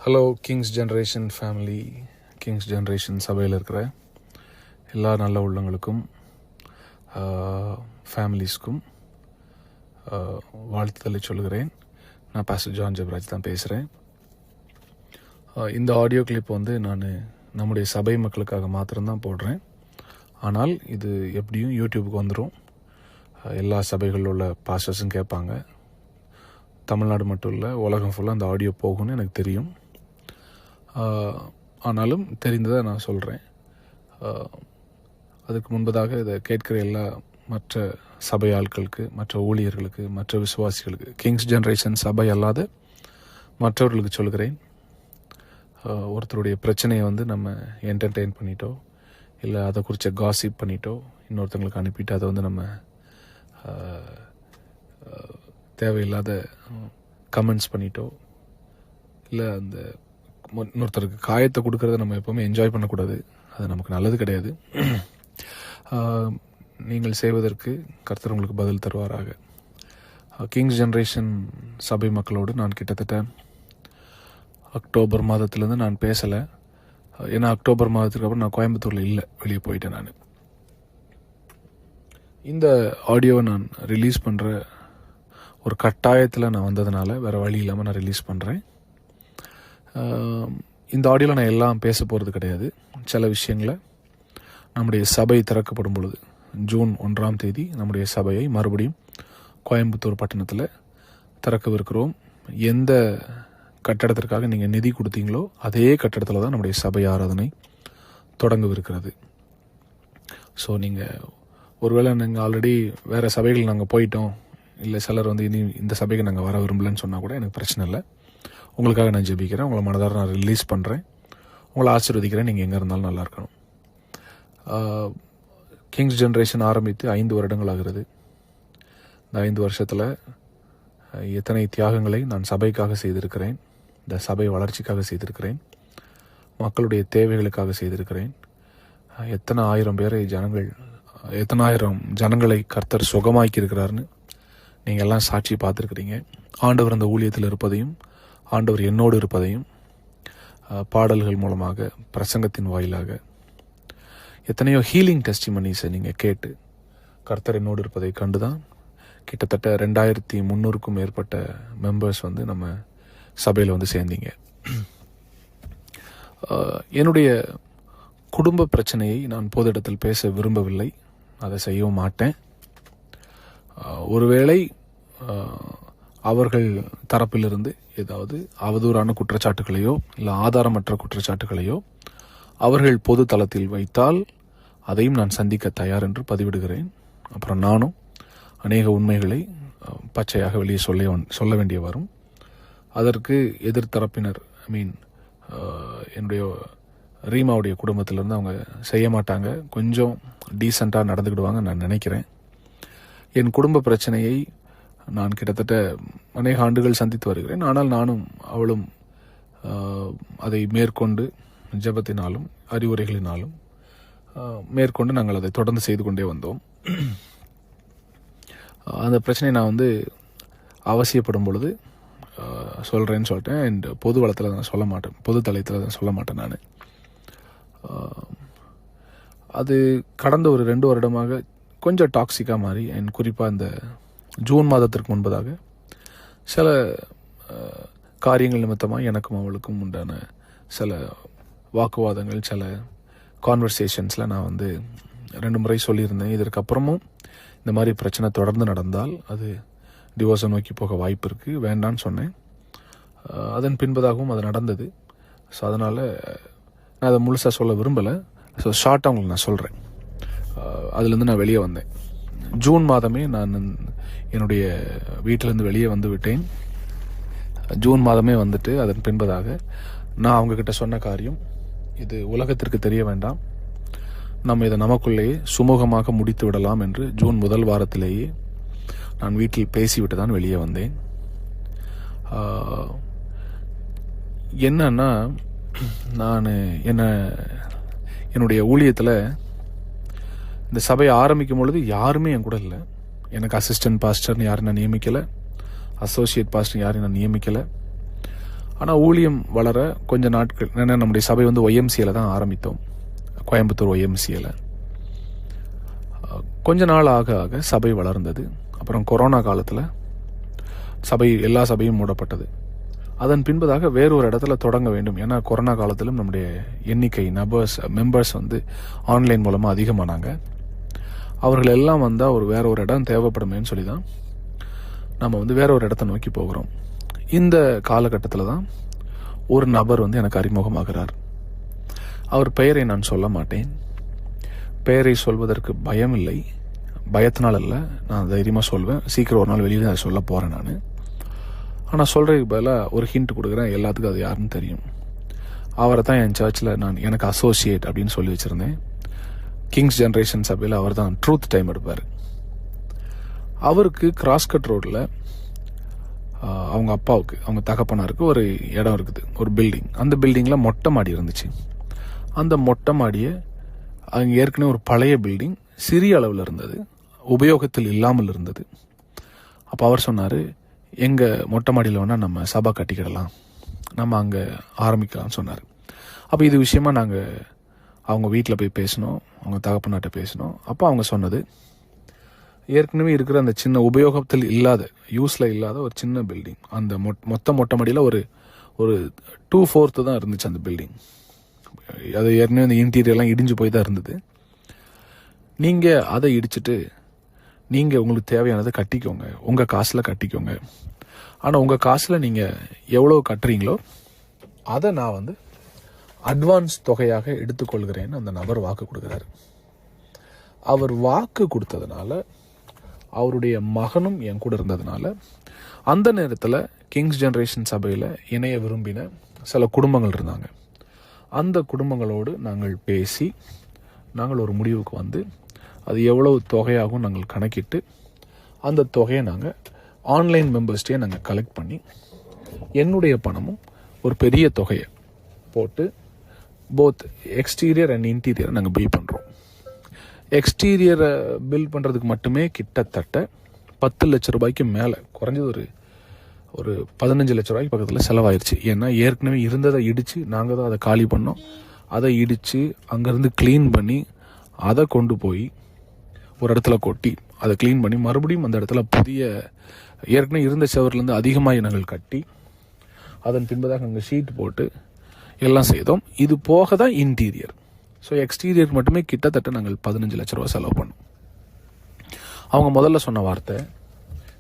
Hello Kings generation family, Kings generation சபையில் இருக்கிற எல்லா நல்ல உள்ளங்களுக்கும் ஃபேமிலிஸ்க்கும் வாழ்த்துதலை சொல்கிறேன். நான் பாஸ்டர் ஜான் ஜெபராஜ் தான் பேசுகிறேன். இந்த ஆடியோ கிளிப் வந்து நான் நம்முடைய சபை மக்களுக்காக மாத்திரம்தான் போடுறேன். ஆனால் இது எப்படியும் யூடியூபுக்கு வந்துடும். எல்லா சபைகளில் உள்ள பாஸ்டர்ஸும் கேட்பாங்க. தமிழ்நாடு மட்டும் இல்லை, உலகம் ஃபுல்லாக அந்த ஆடியோ போகும்னு எனக்கு தெரியும். ஆனாலும் தெரிந்ததை நான் சொல்கிறேன். அதுக்கு முன்பதாக இதை கேட்குற எல்லா மற்ற சபை ஆட்களுக்கு, மற்ற ஊழியர்களுக்கு, மற்ற விசுவாசிகளுக்கு, கிங்ஸ் ஜென்ரேஷன் சபை அல்லாத மற்றவர்களுக்கு சொல்கிறேன். ஒருத்தருடைய பிரச்சனையை வந்து நம்ம என்டர்டெயின் பண்ணிட்டோ, இல்லை அதை குறித்த காசிப் பண்ணிட்டோ, இன்னொருத்தங்களுக்கு அனுப்பிட்டு அதை வந்து நம்ம தேவையில்லாத கமெண்ட்ஸ் பண்ணிட்டோ, இல்லை அந்த இன்னொருத்தருக்கு காயத்தை கொடுக்கறத நம்ம எப்போவுமே என்ஜாய் பண்ணக்கூடாது. அது நமக்கு நல்லது கிடையாது. நீங்கள் செய்வதற்கு கர்த்தர் உங்களுக்கு பதில் தருவாராக. கிங்ஸ் ஜென்ரேஷன் சபை மக்களோடு நான் கிட்டத்தட்ட அக்டோபர் மாதத்துலேருந்து நான் பேசலை. ஏன்னா அக்டோபர் மாதத்துக்கு அப்புறம் நான் கோயம்புத்தூரில் இல்லை, வெளியே போயிட்டேன். நான் இந்த ஆடியோவை நான் ரிலீஸ் பண்ணுற ஒரு கட்டாயத்தில் நான் வந்ததுனால வேறு வழி இல்லாமல் நான் ரிலீஸ் பண்ணுறேன். இந்த ஆடியோவில் நான் எல்லாம் பேச போகிறது கிடையாது. சில விஷயங்களை நம்முடைய சபை திறக்கப்படும் பொழுது ஜூன் 1ஆம் தேதி நம்முடைய சபையை மறுபடியும் கோயம்புத்தூர் பட்டணத்தில் திறக்கவிருக்கிறோம். எந்த கட்டடத்திற்காக நீங்கள் நிதி கொடுத்தீங்களோ அதே கட்டடத்தில் தான் நம்முடைய சபை ஆராதனை தொடங்கவிருக்கிறது. ஸோ நீங்கள் ஒருவேளை நீங்கள் ஆல்ரெடி வேறு சபைகள் நாங்கள் போயிட்டோம், இல்லை சிலர் வந்து இனி இந்த சபைக்கு நாங்கள் வர விரும்பலன்னு சொன்னால் கூட எனக்கு பிரச்சனை இல்லை. உங்களுக்காக நான் ஜெபிக்கிறேன். உங்களை மனதார நான் ரிலீஸ் பண்ணுறேன். உங்களை ஆசீர்வதிக்கிறேன். நீங்கள் எங்கே இருந்தாலும் நல்லா இருக்கணும். கிங்ஸ் ஜென்ரேஷன் ஆரம்பித்து 5 வருடங்கள் ஆகிறது. இந்த 5 வருஷத்தில் எத்தனை தியாகங்களை நான் சபைக்காக செய்திருக்கிறேன், இந்த சபை வளர்ச்சிக்காக செய்திருக்கிறேன், மக்களுடைய தேவைகளுக்காக செய்திருக்கிறேன். எத்தனை ஆயிரம் ஜனங்களை கர்த்தர் சுகமாக்கி இருக்கிறாருன்னு நீங்கள் எல்லாம் சாட்சி பார்த்துருக்குறீங்க. ஆண்டவர் அந்த ஊழியத்தில் இருப்பதையும், ஆண்டவர் என்னோடு இருப்பதையும் பாடல்கள் மூலமாக, பிரசங்கத்தின் வாயிலாக எத்தனையோ ஹீலிங் டெஸ்டிமனிஸை நீங்கள் கேட்டு கர்த்தர் என்னோடு இருப்பதை கண்டுதான் கிட்டத்தட்ட 2300க்கும் மேற்பட்ட மெம்பர்ஸ் வந்து நம்ம சபையில் வந்து சேர்ந்தீங்க. என்னுடைய குடும்ப பிரச்சனையை நான் பொது இடத்தில் பேச விரும்பவில்லை, அதை செய்யவும் மாட்டேன். ஒருவேளை அவர்கள் தரப்பிலிருந்து ஏதாவது அவதூறான குற்றச்சாட்டுகளையோ இல்லை ஆதாரமற்ற குற்றச்சாட்டுகளையோ அவர்கள் பொது தளத்தில் வைத்தால் அதையும் நான் சந்திக்க தயார் என்று பதிவிடுகிறேன். அப்புறம் நானும் அநேக உண்மைகளை பச்சையாக வெளியே சொல்ல வேண்டிய வரும். அதற்கு எதிர்த்தரப்பினர், என்னுடைய ரீமாவுடைய குடும்பத்திலேருந்து அவங்க செய்ய மாட்டாங்க, கொஞ்சம் டீசெண்டாக நடந்துக்கிடுவாங்க நான் நினைக்கிறேன். என் குடும்ப பிரச்சனையை நான் கிட்டத்தட்ட அநேக ஆண்டுகள் சந்தித்து வருகிறேன். ஆனால் நானும் அவளும் அதை மேற்கொண்டு ஜெபத்தினாலும் அறிவுரைகளினாலும் மேற்கொண்டு நாங்கள் அதை தொடர்ந்து செய்து கொண்டே வந்தோம். அந்த பிரச்சனையை நான் வந்து அவசியப்படும் பொழுது சொல்கிறேன்னு சொல்லிட்டேன். அண்ட் பொது வளத்தில் நான் சொல்ல மாட்டேன், பொது தளத்தில் தான் சொல்ல மாட்டேன். நான் அது கடந்த ஒரு 2 வருடமாக கொஞ்சம் டாக்ஸிக்காக மாறி, அண்ட் குறிப்பாக இந்த ஜூன் மாதத்திற்கு முன்பதாக சில காரியங்கள் நிமித்தமாக எனக்கும் அவளுக்கும் உண்டான சில வாக்குவாதங்கள், சில கான்வர்சேஷன்ஸில் நான் வந்து 2 முறை சொல்லியிருந்தேன். இதற்கப்புறமும் இந்த மாதிரி பிரச்சனை தொடர்ந்து நடந்தால் அது டிவோர்ஸை நோக்கி போக வாய்ப்பு இருக்குது, வேண்டான்னு சொன்னேன். அதன் பின்பதாகவும் அது நடந்தது. ஸோ அதனால் நான் அதை முழுசாக சொல்ல விரும்பலை. ஸோ ஷார்ட்டாக உங்களுக்கு நான் சொல்கிறேன். அதுலேருந்து நான் வெளியே வந்தேன். ஜூன் மாதமே நான் என்னுடைய வீட்டிலேருந்து வெளியே வந்து விட்டேன். ஜூன் மாதமே வந்துட்டு அதன் பின்பதாக நான் அவங்கக்கிட்ட சொன்ன காரியம், இது உலகத்திற்கு தெரிய வேண்டாம், நம்ம இதை நமக்குள்ளேயே சுமூகமாக முடித்து விடலாம் என்று ஜூன் முதல் வாரத்திலேயே நான் வீட்டில் பேசிவிட்டு தான் வெளியே வந்தேன். என்னன்னா, நான் என்னுடைய ஊழியத்தில் இந்த சபையை ஆரம்பிக்கும் பொழுது யாருமே என் கூட இல்லை. எனக்கு அசிஸ்டன்ட் பாஸ்டர்னு யாரும் நான் நியமிக்கலை, அசோசியேட் பாஸ்டர் யாரையும் நான் நியமிக்கலை. ஆனால் ஊழியம் வளர கொஞ்ச நாட்கள், ஏன்னா நம்முடைய சபை வந்து ஒய்எம்சியில் தான் ஆரம்பித்தோம், கோயம்புத்தூர் ஒய்எம்சியில். கொஞ்ச நாள் ஆக ஆக சபை வளர்ந்தது. அப்புறம் கொரோனா காலத்தில் எல்லா சபையும் மூடப்பட்டது. அதன் பின்பதாக வேறொரு இடத்துல தொடங்க வேண்டும். ஏன்னா கொரோனா காலத்திலும் நம்முடைய எண்ணிக்கை மெம்பர்ஸ் வந்து ஆன்லைன் மூலமாக அதிகமானாங்க. அவர்கள் எல்லாம் வந்தால் வேற ஒரு இடம் தேவைப்படுமேன்னு சொல்லி தான் நம்ம வந்து வேற ஒரு இடத்த நோக்கி போகிறோம். இந்த காலகட்டத்தில் தான் ஒரு நபர் வந்து எனக்கு அறிமுகமாகிறார். அவர் பெயரை நான் சொல்ல மாட்டேன். பெயரை சொல்வதற்கு பயம் இல்லை, பயத்தினால் அல்ல, நான் தைரியமாக சொல்வேன். சீக்கிரம் ஒரு நாள் வெளியில் அதை சொல்ல போகிறேன் நான். ஆனால் சொல்கிறதுக்கு பதிலாக ஒரு ஹிண்ட் கொடுக்குறேன், எல்லாத்துக்கும் அது யாருன்னு தெரியும். அவரை தான் என் சர்ச்சில் எனக்கு அசோசியேட் அப்படின்னு சொல்லி வச்சுருந்தேன். கிங்ஸ் ஜென்ரேஷன் சபையில் அவர் தான் ட்ரூத் டைம் எடுப்பார். அவருக்கு கிராஸ்கட் ரோடில் அவங்க அப்பாவுக்கு, அவங்க தகப்பனாருக்கு ஒரு இடம் இருக்குது, ஒரு பில்டிங். அந்த பில்டிங்கில் மொட்டை மாடி இருந்துச்சு. அந்த மொட்டை மாடியை அங்கே ஏற்கனவே ஒரு பழைய பில்டிங் சிறிய அளவில் இருந்தது, உபயோகத்தில் இல்லாமல் இருந்தது. அப்போ அவர் சொன்னார், எங்கள் மொட்டை மாடியில் வேணால் நம்ம சபை கட்டிக்கிடலாம், நம்ம அங்கே ஆரம்பிக்கலாம்னு சொன்னார். அப்போ இது விஷயமா நாங்கள் அவங்க வீட்டில் போய் பேசினோம், அவங்க தகப்பனாட்ட பேசினோம். அப்போ அவங்க சொன்னது, ஏற்கனவே இருக்கிற அந்த சின்ன உபயோகத்தில் இல்லாத, யூஸில் இல்லாத ஒரு சின்ன பில்டிங், அந்த மொட்டை மாடியில் ஒரு 2/4 தான் இருந்துச்சு அந்த பில்டிங். அது ஏற்கனவே அந்த இன்டீரியர்லாம் இடிஞ்சு போய் தான் இருந்தது. நீங்கள் அதை இடிச்சிட்டு நீங்கள் உங்களுக்கு தேவையானதை கட்டிக்கோங்க, உங்கள் காசில் கட்டிக்கோங்க. ஆனால் உங்கள் காசில் நீங்கள் எவ்வளோ கட்டுறீங்களோ அதை நான் வந்து அட்வான்ஸ் தொகையாக எடுத்துக்கொள்கிறேன்னு அந்த நபர் வாக்கு கொடுக்குறாரு. அவர் வாக்கு கொடுத்ததுனால, அவருடைய மகனும் என் கூட இருந்ததுனால, அந்த நேரத்தில் கிங்ஸ் ஜென்ரேஷன் சபையில் இணைய விரும்பின சில குடும்பங்கள் இருந்தாங்க. அந்த குடும்பங்களோடு நாங்கள் பேசி நாங்கள் ஒரு முடிவுக்கு வந்து அது எவ்வளவு தொகையாகவும் நாங்கள் கணக்கிட்டு அந்த தொகையை நாங்கள் ஆன்லைன் மெம்பர்ஸ்டே நாங்கள் கலெக்ட் பண்ணி என்னுடைய பணமும் ஒரு பெரிய தொகையை போட்டு போத் எக்ஸ்டீரியர் அண்ட் இன்டீரியர் நாங்கள் பில் பண்ணுறோம். எக்ஸ்டீரியரை பில் பண்ணுறதுக்கு மட்டுமே கிட்டத்தட்ட 10 லட்ச ரூபாய்க்கு மேலே, குறைஞ்சது ஒரு 15 லட்ச ரூபாய்க்கு பக்கத்தில் செலவாயிருச்சு. ஏன்னா ஏற்கனவே இருந்ததை இடித்து நாங்கள் தான் அதை காலி பண்ணோம். அதை இடித்து அங்கேருந்து க்ளீன் பண்ணி அதை கொண்டு போய் ஒரு இடத்துல கொட்டி அதை க்ளீன் பண்ணி மறுபடியும் அந்த இடத்துல புதிய ஏற்கனவே இருந்த செவர்லேருந்து அதிகமாக நாங்கள் கட்டி அதன் பின்பதாக அங்கே ஷீட் போட்டு எல்லாம் செய்தோம். இது போக தான் இன்டீரியர். ஸோ எக்ஸ்டீரியர் மட்டுமே கிட்டத்தட்ட நாங்கள் 15 லட்ச ரூபா செலவு பண்ணோம். அவங்க முதல்ல சொன்ன வார்த்தை,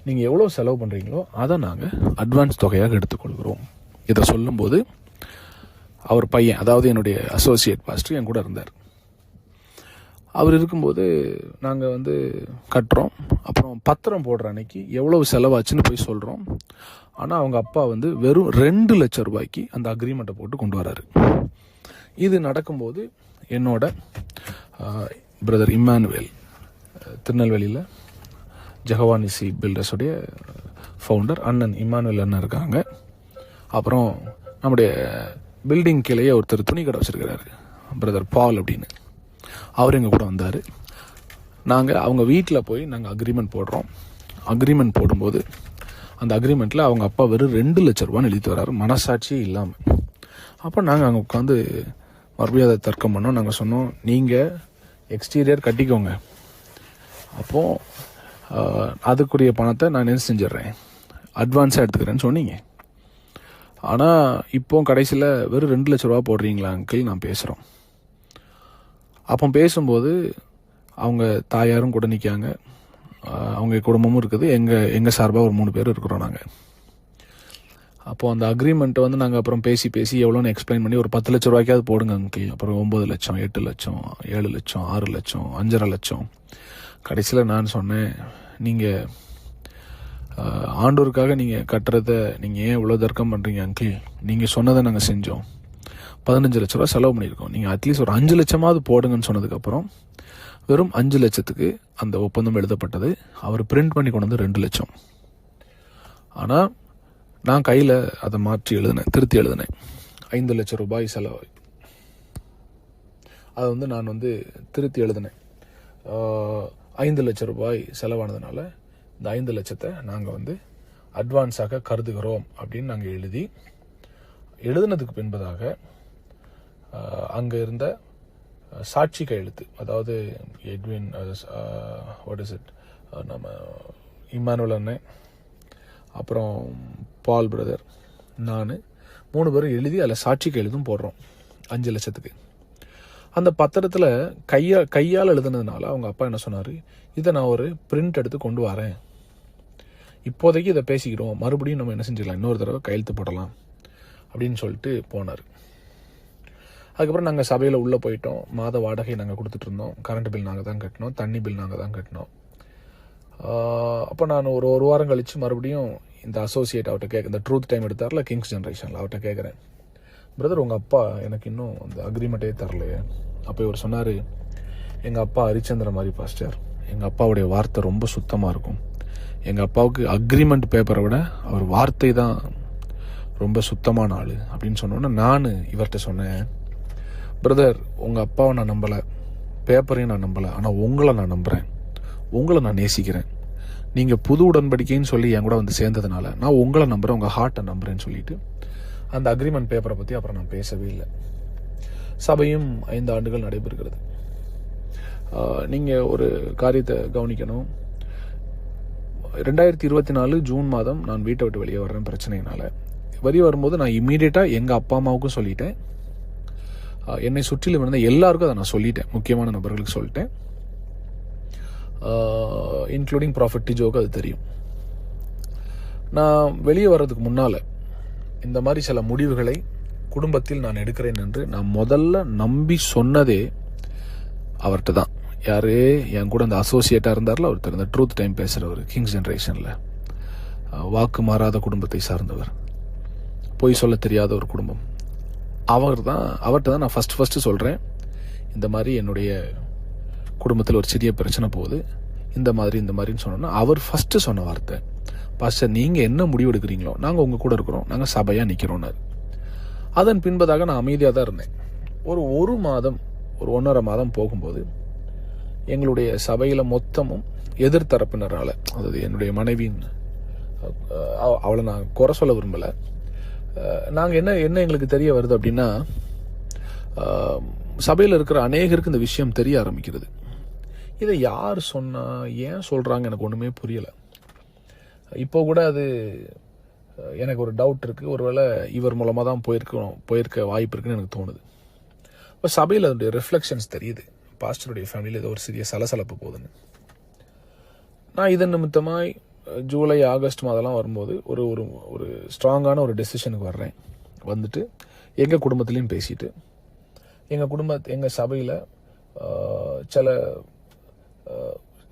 நீங்கள் எவ்வளோ செலவு பண்ணுறீங்களோ அதை நாங்கள் அட்வான்ஸ் தொகையாக எடுத்துக்கொள்கிறோம். இதை சொல்லும்போது அவர் பையன், அதாவது என்னுடைய அசோசியேட் பாஸ்டர் என் கூட இருந்தார். அவர் இருக்கும்போது நாங்கள் வந்து கட்டுறோம். அப்புறம் பத்திரம் போடுற அன்னைக்கு எவ்வளவு செலவாச்சுன்னு போய் சொல்கிறோம். ஆனால் அவங்க அப்பா வந்து வெறும் 2 லட்சம் ரூபாய்க்கு அந்த அக்ரிமெண்ட்டை போட்டு கொண்டு வராரு. இது நடக்கும்போது என்னோட பிரதர் இம்மானுவேல், திருநெல்வேலியில் ஜெகவானிசி பில்டர்ஸுடைய ஃபவுண்டர் அண்ணன் இம்மானுவேல் அண்ணன் இருக்காங்க. அப்புறம் நம்முடைய பில்டிங் கீழே ஒருத்தர் துணி கடை வச்சுருக்கிறாரு, பிரதர் பால் அப்படின்னு. அவர் எங்கள் கூட வந்தார். நாங்கள் அவங்க வீட்டில் போய் நாங்கள் அக்ரிமெண்ட் போடுறோம். அக்ரிமெண்ட் போடும்போது அந்த அக்ரிமெண்ட்டில் அவங்க அப்பா வெறும் 2 லட்ச ரூபான்னு எழுதி வர்றாரு, மனசாட்சியே இல்லாமல். அப்போ நாங்கள் அங்கே உட்காந்து மறுபடியும் அதை தர்க்கம் பண்ணோம். நாங்கள் சொன்னோம், நீங்கள் எக்ஸ்டீரியர் கட்டிக்கோங்க, அப்போது அதுக்குரிய பணத்தை நான் என்ன செஞ்சிடறேன், அட்வான்ஸாக எடுத்துக்கிறேன்னு சொன்னீங்க. ஆனால் இப்போ கடைசியில் வெறும் 2 லட்ச ரூபா போடுறீங்களா அங்கிள், நான் பேசுகிறோம். அப்போ பேசும்போது அவங்க தாயாரும் கூட நிற்காங்க, அவங்க குடும்பமும் இருக்குது, எங்கள் சார்பாக ஒரு 3 பேர் இருக்கிறோம் நாங்கள். அப்போது அந்த அக்ரிமெண்ட்டை வந்து நாங்கள் அப்புறம் பேசி எவ்வளோன்னு எக்ஸ்பிளைன் பண்ணி ஒரு 10 லட்ச ரூபாய்க்காவது போடுங்க அங்கிள். அப்புறம் 9 லட்சம், 8 லட்சம், 7 லட்சம், 6 லட்சம், 5.5 லட்சம். கடைசியில் நான் சொன்னேன், நீங்கள் ஆண்டோருக்காக நீங்கள் கட்டுறத நீங்கள் ஏன் இவ்வளோ தர்க்கம் பண்ணுறீங்க அங்கிள், நீங்கள் சொன்னதை நாங்கள் செஞ்சோம், 15 லட்ச ரூபா செலவு பண்ணியிருக்கோம், நீங்கள் அட்லீஸ்ட் ஒரு 5 லட்சமாவது போடுங்கன்னு சொன்னதுக்கப்புறம் வெறும் 5 லட்சத்துக்கு அந்த ஒப்பந்தம் எழுதப்பட்டது. அவர் பிரிண்ட் பண்ணி கொண்டு வந்து 2 லட்சம். ஆனால் நான் கையில் அதை மாற்றி திருத்தி எழுதினேன். 5 லட்சம் ரூபாய் செலவு, அதை வந்து நான் வந்து திருத்தி எழுதினேன். 5 லட்சம் ரூபாய் செலவானதுனால இந்த 5 லட்சத்தை நாங்கள் வந்து அட்வான்ஸாக கருதுகிறோம் அப்படின்னு நாங்கள் எழுதி எழுதினதுக்கு பின்பதாக அங்கே இருந்த சாட்சி கையெழுத்து, அதாவது எட்வின், வாட் இஸ் இட், நம்ம இம்மானுவல் அண்ணன், அப்புறம் பால் பிரதர், நான் 3 பேரும் எழுதி அதில் சாட்சி கையெழுத்தும் போடுறோம் 5 லட்சத்துக்கு. அந்த பத்திரத்தில் கையால் எழுதுனதுனால அவங்க அப்பா என்ன சொன்னார், இதை நான் ஒரு பிரிண்ட் எடுத்து கொண்டு வரேன், இப்போதைக்கு இதை பேசிக்கிடுவோம், மறுபடியும் நம்ம என்ன செஞ்சிடலாம், இன்னொரு தடவை கையெழுத்து போடலாம் அப்படின்னு சொல்லிட்டு போனார். அதுக்கப்புறம் நாங்கள் சபையில் உள்ளே போயிட்டோம். மாத வாடகை நாங்கள் கொடுத்துட்டு இருந்தோம். கரண்ட் பில் நாங்கள் தான் கட்டினோம், தண்ணி பில் நாங்கள் தான் கட்டினோம். அப்போ நான் ஒரு வாரம் கழித்து மறுபடியும் இந்த அசோசியேட் அவர்கிட்ட கேட்க, இந்த ட்ரூத் டைம் எடுத்தார்ல கிங்ஸ் ஜென்ரேஷனில், அவர்கிட்ட கேட்குறேன், பிரதர் உங்கள் அப்பா எனக்கு இன்னும் அந்த அக்ரிமெண்ட்டே தரலையே. அப்போ இவர் சொன்னார், எங்கள் அப்பா ஹரிச்சந்திர மாதிரி பாஸ்டர், எங்கள் அப்பாவுடைய வார்த்தை ரொம்ப சுத்தமாக இருக்கும், எங்கள் அப்பாவுக்கு அக்ரிமெண்ட் பேப்பரை விட அவர் வார்த்தை தான் ரொம்ப சுத்தமான ஆள் அப்படின்னு சொன்னோன்னே நான் இவர்கிட்ட சொன்னேன், பிரதர் உங்கள் அப்பாவை நான் நம்பலை, பேப்பரையும் நான் நம்பலை, ஆனால் உங்களை நான் நம்புகிறேன், உங்களை நான் நேசிக்கிறேன், நீங்கள் புது உடன்படிக்கைன்னு சொல்லி என் கூட வந்து சேர்ந்ததுனால நான் உங்களை நம்புகிறேன், உங்கள் ஹார்ட்டை நம்புகிறேன்னு சொல்லிட்டு அந்த அக்ரிமெண்ட் பேப்பரை பற்றி அப்புறம் நான் பேசவே இல்லை. சபையும் 5 ஆண்டுகள் நடைபெறுகிறது. நீங்கள் ஒரு காரியத்தை கவனிக்கணும். 2024 ஜூன் மாதம் நான் வீட்டை விட்டு வெளியே வர்றேன் பிரச்சனையினால. வெளியே வரும்போது நான் இம்மீடியட்டாக எங்கள் அப்பா அம்மாவுக்கும் சொல்லிட்டேன், என்னை சுற்றிலும் இருந்த எல்லாருக்கும் அதை நான் சொல்லிட்டேன், முக்கியமான நபர்களுக்கு சொல்லிட்டேன், இன்க்ளூடிங் ப்ராஃபட் டிஜோக்கு அது தெரியும். நான் வெளியே வர்றதுக்கு முன்னால் இந்த மாதிரி சில முடிவுகளை குடும்பத்தில் நான் எடுக்கிறேன் என்று நான் முதல்ல நம்பி சொன்னதே அவர்கிட்ட தான். யார், என் கூட அந்த அசோசியேட்டாக இருந்தார்ல ஒருத்தர், இந்த ட்ரூத் டைம் பேசுகிறவர், கிங்ஸ் ஜென்ரேஷனில் வாக்கு மாறாத குடும்பத்தை சார்ந்தவர், பொய் சொல்ல தெரியாத ஒரு குடும்பம், அவர்கிட்ட தான் நான் ஃபஸ்ட்டு சொல்கிறேன், இந்த மாதிரி என்னுடைய குடும்பத்தில் ஒரு சிறிய பிரச்சனை போகுது, இந்த மாதிரின்னு சொன்னோன்னா அவர் ஃபஸ்ட்டு சொன்ன வார்த்தை, பாஸ்டர் நீங்கள் என்ன முடிவு எடுக்கிறீங்களோ நாங்கள் உங்கள் கூட இருக்கிறோம், நாங்கள் சபையாக நிற்கிறோன்னாரு. அதன் பின்பதாக நான் அமைதியாக தான் இருந்தேன். ஒரு மாதம், ஒரு 1.5 மாதம் போகும்போது எங்களுடைய சபையில் மொத்தமும் எதிர்த்தரப்பினரால், அதாவது என்னுடைய மனைவியின், அவளை நான் குறை சொல்ல விரும்பலை, நாங்கள் என்ன எங்களுக்கு தெரிய வருது அப்படின்னா, சபையில் இருக்கிற அநேகருக்கு இந்த விஷயம் தெரிய ஆரம்பிக்கிறது. இதை யார் சொன்னா, ஏன் சொல்கிறாங்க எனக்கு ஒன்றுமே புரியலை. இப்போ கூட அது எனக்கு ஒரு டவுட் இருக்குது, ஒருவேளை இவர் மூலமாக தான் போயிருக்க வாய்ப்பு இருக்குன்னு எனக்கு தோணுது. இப்போ சபையில் அதனுடைய ரிஃப்ளெக்ஷன்ஸ் தெரியுது, பாஸ்டருடைய ஃபேமிலியில் ஏதோ ஒரு சிறிய சலசலப்பு போகுதுன்னு. நான் இதன் நிமித்தமாய் ஜூலை ஆகஸ்ட் மாதம்லாம் வரும்போது ஒரு ஒரு ஸ்ட்ராங்கான ஒரு டெசிஷனுக்கு வர்றேன். வந்துட்டு எங்கள் குடும்பத்துலேயும் பேசிட்டு, எங்கள் சபையில் சில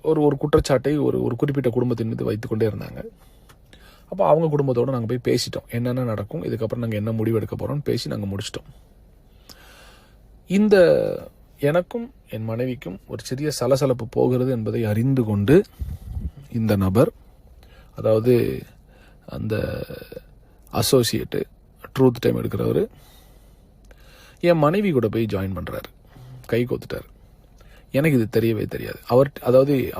ஒரு குற்றச்சாட்டை ஒரு குறிப்பிட்ட குடும்பத்தின் மீது வைத்துக்கொண்டே இருந்தாங்க. அப்போ அவங்க குடும்பத்தோடு நாங்கள் போய் பேசிட்டோம், என்னென்ன நடக்கும், இதுக்கப்புறம் நாங்கள் என்ன முடிவு எடுக்க போகிறோம்னு பேசி நாங்கள் முடிச்சிட்டோம். இந்த எனக்கும் என் மனைவிக்கும் ஒரு சிறிய சலசலப்பு போகிறது என்பதை அறிந்து கொண்டு இந்த நபர், அதாவது அந்த அசோசியேட்டு ட்ரூத் டைம் எடுக்கிறவர், என் மனைவி கூட போய் ஜாயின் பண்ணுறாரு, கை கோத்துட்டார். எனக்கு இது தெரியவே தெரியாது.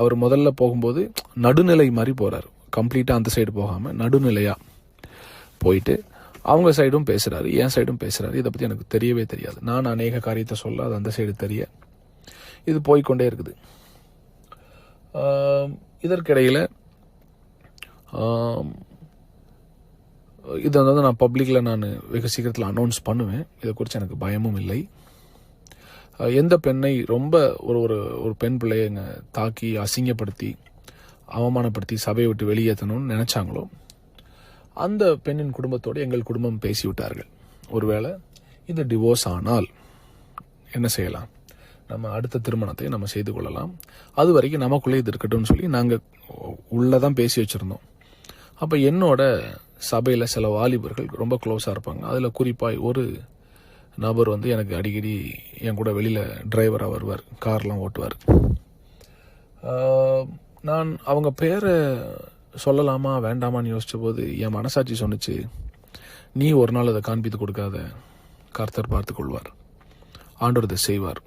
அவர் முதல்ல போகும்போது நடுநிலை மாதிரி போகிறார், கம்ப்ளீட்டாக அந்த சைடு போகாமல் நடுநிலையாக போயிட்டு அவங்க சைடும் பேசுகிறாரு, என் சைடும் பேசுகிறாரு. இதை பற்றி எனக்கு தெரியவே தெரியாது. நான் அநேக காரியத்தை சொல்ல, அது அந்த சைடு தெரிய, இது போய்கொண்டே இருக்குது. இதற்கிடையில் இதை வந்து நான் பப்ளிக்கில் நான் வெகு சீக்கிரத்தில் அனௌன்ஸ் பண்ணுவேன். இதை குறித்து எனக்கு பயமும் இல்லை. எந்த பெண்ணை ரொம்ப ஒரு பெண் பிள்ளைங்க தாக்கி அசிங்கப்படுத்தி அவமானப்படுத்தி சபையை விட்டு வெளியேற்றணும்னு நினைச்சாங்களோ அந்த பெண்ணின் குடும்பத்தோடு எங்கள் குடும்பம் பேசிவிட்டார்கள். ஒருவேளை இது டிவோர்ஸ் ஆனால் என்ன செய்யலாம், நம்ம அடுத்த திருமணத்தை நம்ம செய்து கொள்ளலாம், அது வரைக்கும் நமக்குள்ளே இது இருக்கட்டும்னு சொல்லி நாங்கள் உள்ளதான் பேசி வச்சுருந்தோம். அப்போ என்னோட சபையில் சில வாலிபர்கள் ரொம்ப க்ளோஸாக இருப்பாங்க. அதில் குறிப்பாக ஒரு நபர் வந்து எனக்கு அடிக்கடி என் கூட வெளியில் டிரைவராக வருவார், கார்லாம் ஓட்டுவார். நான் அவங்க பேரை சொல்லலாமா வேண்டாமான்னு யோசித்த போது என் மனசாட்சி சொன்னிச்சு, நீ ஒரு நாள் அதை காண்பித்து கொடுக்காத, கர்த்தர் பார்த்து கொள்வார், ஆண்டவர் இதை செய்வார்.